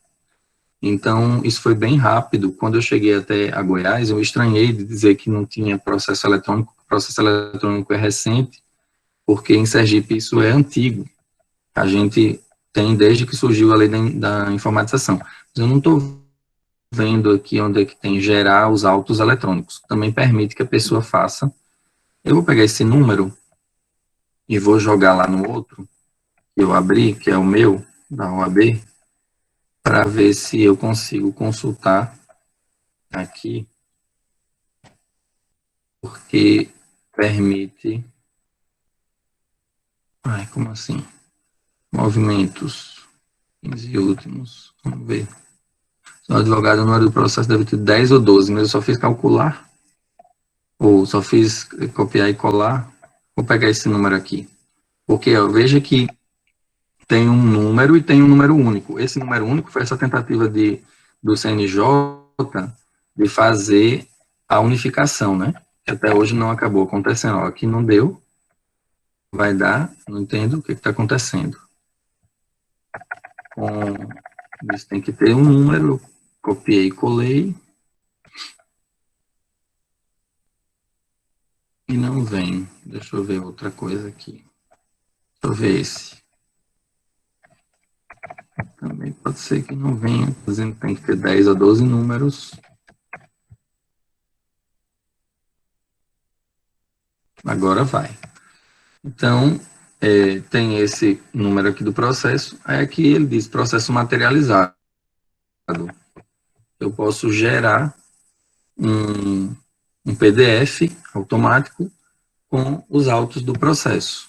Então, isso foi bem rápido. Quando eu cheguei até a Goiás, eu estranhei de dizer que não tinha processo eletrônico. O processo eletrônico é recente, porque em Sergipe isso é antigo. A gente tem desde que surgiu a lei da informatização. Mas eu não estou vendo aqui onde é que tem gerar os autos eletrônicos. Também permite que a pessoa faça. Eu vou pegar esse número e vou jogar lá no outro que eu abri, que é o meu, da OAB, para ver se eu consigo consultar aqui, porque permite... Ai, como assim? Movimentos 15 últimos, vamos ver. O advogado, o número do processo deve ter 10 ou 12, mas eu só fiz calcular, ou só fiz copiar e colar. Vou pegar esse número aqui, porque ó, veja que tem um número e tem um número único. Esse número único foi essa tentativa do CNJ de fazer a unificação, né? Que até hoje não acabou acontecendo. Ó, aqui não deu, vai dar, não entendo o que está acontecendo. Isso tem que ter um número, copiei e colei. E não vem. Deixa eu ver outra coisa aqui. Deixa eu ver esse. Também pode ser que não venha, dizendo que tem que ter 10 ou 12 números. Agora vai. Então, tem esse número aqui do processo. Aí aqui ele diz processo materializado. Eu posso gerar um PDF automático com os autos do processo.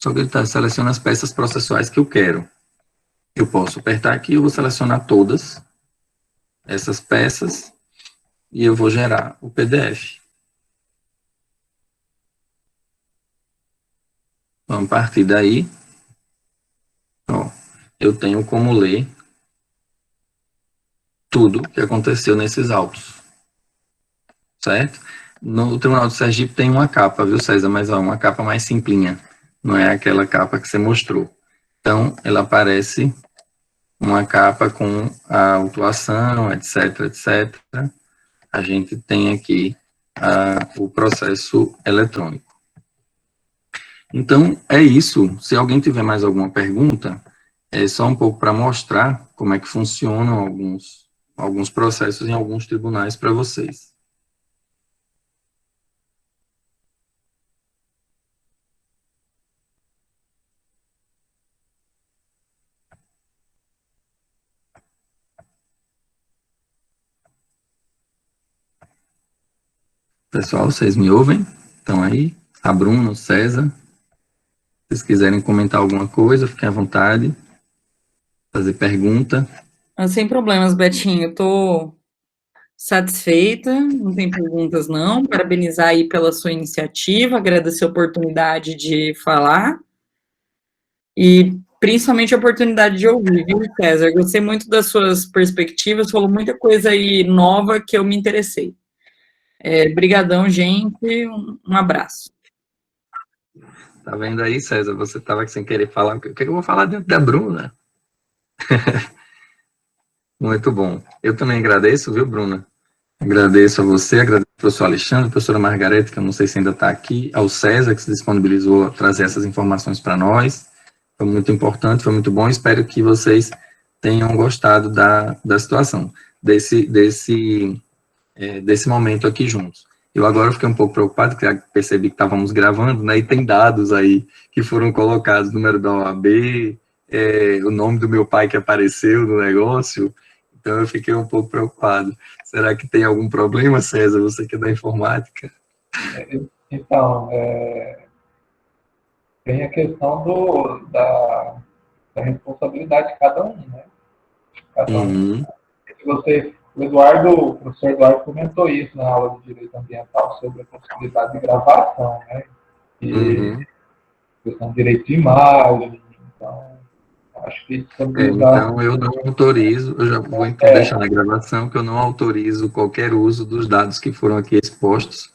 Só que ele seleciona as peças processuais que eu quero. Eu posso apertar aqui, eu vou selecionar todas essas peças e eu vou gerar o PDF. Então, a partir daí, ó, eu tenho como ler tudo que aconteceu nesses autos. Certo? No Tribunal do Sergipe tem uma capa, viu, César? Mas ó, uma capa mais simplinha. Não é aquela capa que você mostrou. Então, ela aparece uma capa com a autuação, etc, etc. A gente tem aqui o processo eletrônico. Então, é isso. Se alguém tiver mais alguma pergunta, é só um pouco para mostrar como é que funcionam alguns processos em alguns tribunais para vocês. Pessoal, vocês me ouvem? Estão aí? A Bruna, o César. Se vocês quiserem comentar alguma coisa, fiquem à vontade. Fazer pergunta. Sem problemas, Betinho. Estou satisfeita, não tem perguntas não. Parabenizar aí pela sua iniciativa, agradecer a oportunidade de falar e principalmente a oportunidade de ouvir, viu, César? Gostei muito das suas perspectivas, falou muita coisa aí nova que eu me interessei. Brigadão, gente, um abraço. Tá vendo aí, César? Você estava sem querer falar. O que eu vou falar dentro da Bruna? Muito bom. Eu também agradeço, viu, Bruna? Agradeço a você, agradeço ao professor Alexandre, a professora Margarete, que eu não sei se ainda está aqui, ao César, que se disponibilizou a trazer essas informações para nós. Foi muito importante, foi muito bom. Espero que vocês tenham gostado da situação, desse momento aqui juntos. Eu agora fiquei um pouco preocupado, porque percebi que estávamos gravando, né, e tem dados aí que foram colocados, número da OAB, o nome do meu pai que apareceu no negócio, então eu fiquei um pouco preocupado. Será que tem algum problema, César, você que é da informática? Então, tem a questão da responsabilidade de cada um, né? Cada um. O professor Eduardo comentou isso na aula de Direito Ambiental sobre a possibilidade de gravação, né? E questão de direito de imagem, então, acho que então eu não autorizo, eu já vou então deixar na gravação que eu não autorizo qualquer uso dos dados que foram aqui expostos,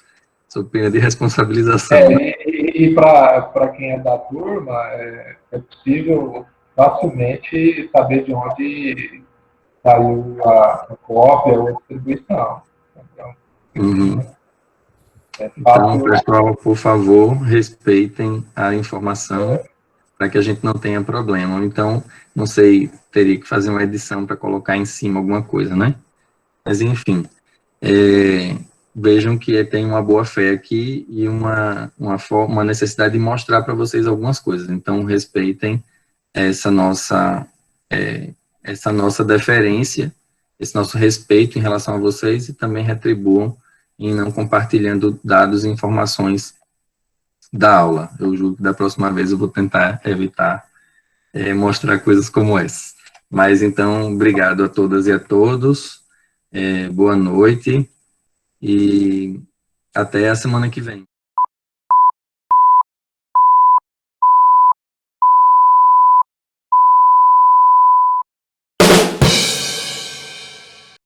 sob pena de responsabilização. E para quem é da turma, é possível facilmente saber de onde saiu a cópia ou a distribuição. Então, pessoal, por favor, respeitem a informação para que a gente não tenha problema. Então, não sei, teria que fazer uma edição para colocar em cima alguma coisa, né? Mas, enfim, vejam que tem uma boa fé aqui e uma necessidade de mostrar para vocês algumas coisas. Então, respeitem essa nossa deferência, esse nosso respeito em relação a vocês e também retribuam em não compartilhando dados e informações da aula. Eu julgo que da próxima vez eu vou tentar evitar mostrar coisas como essa. Mas, então, obrigado a todas e a todos, boa noite e até a semana que vem.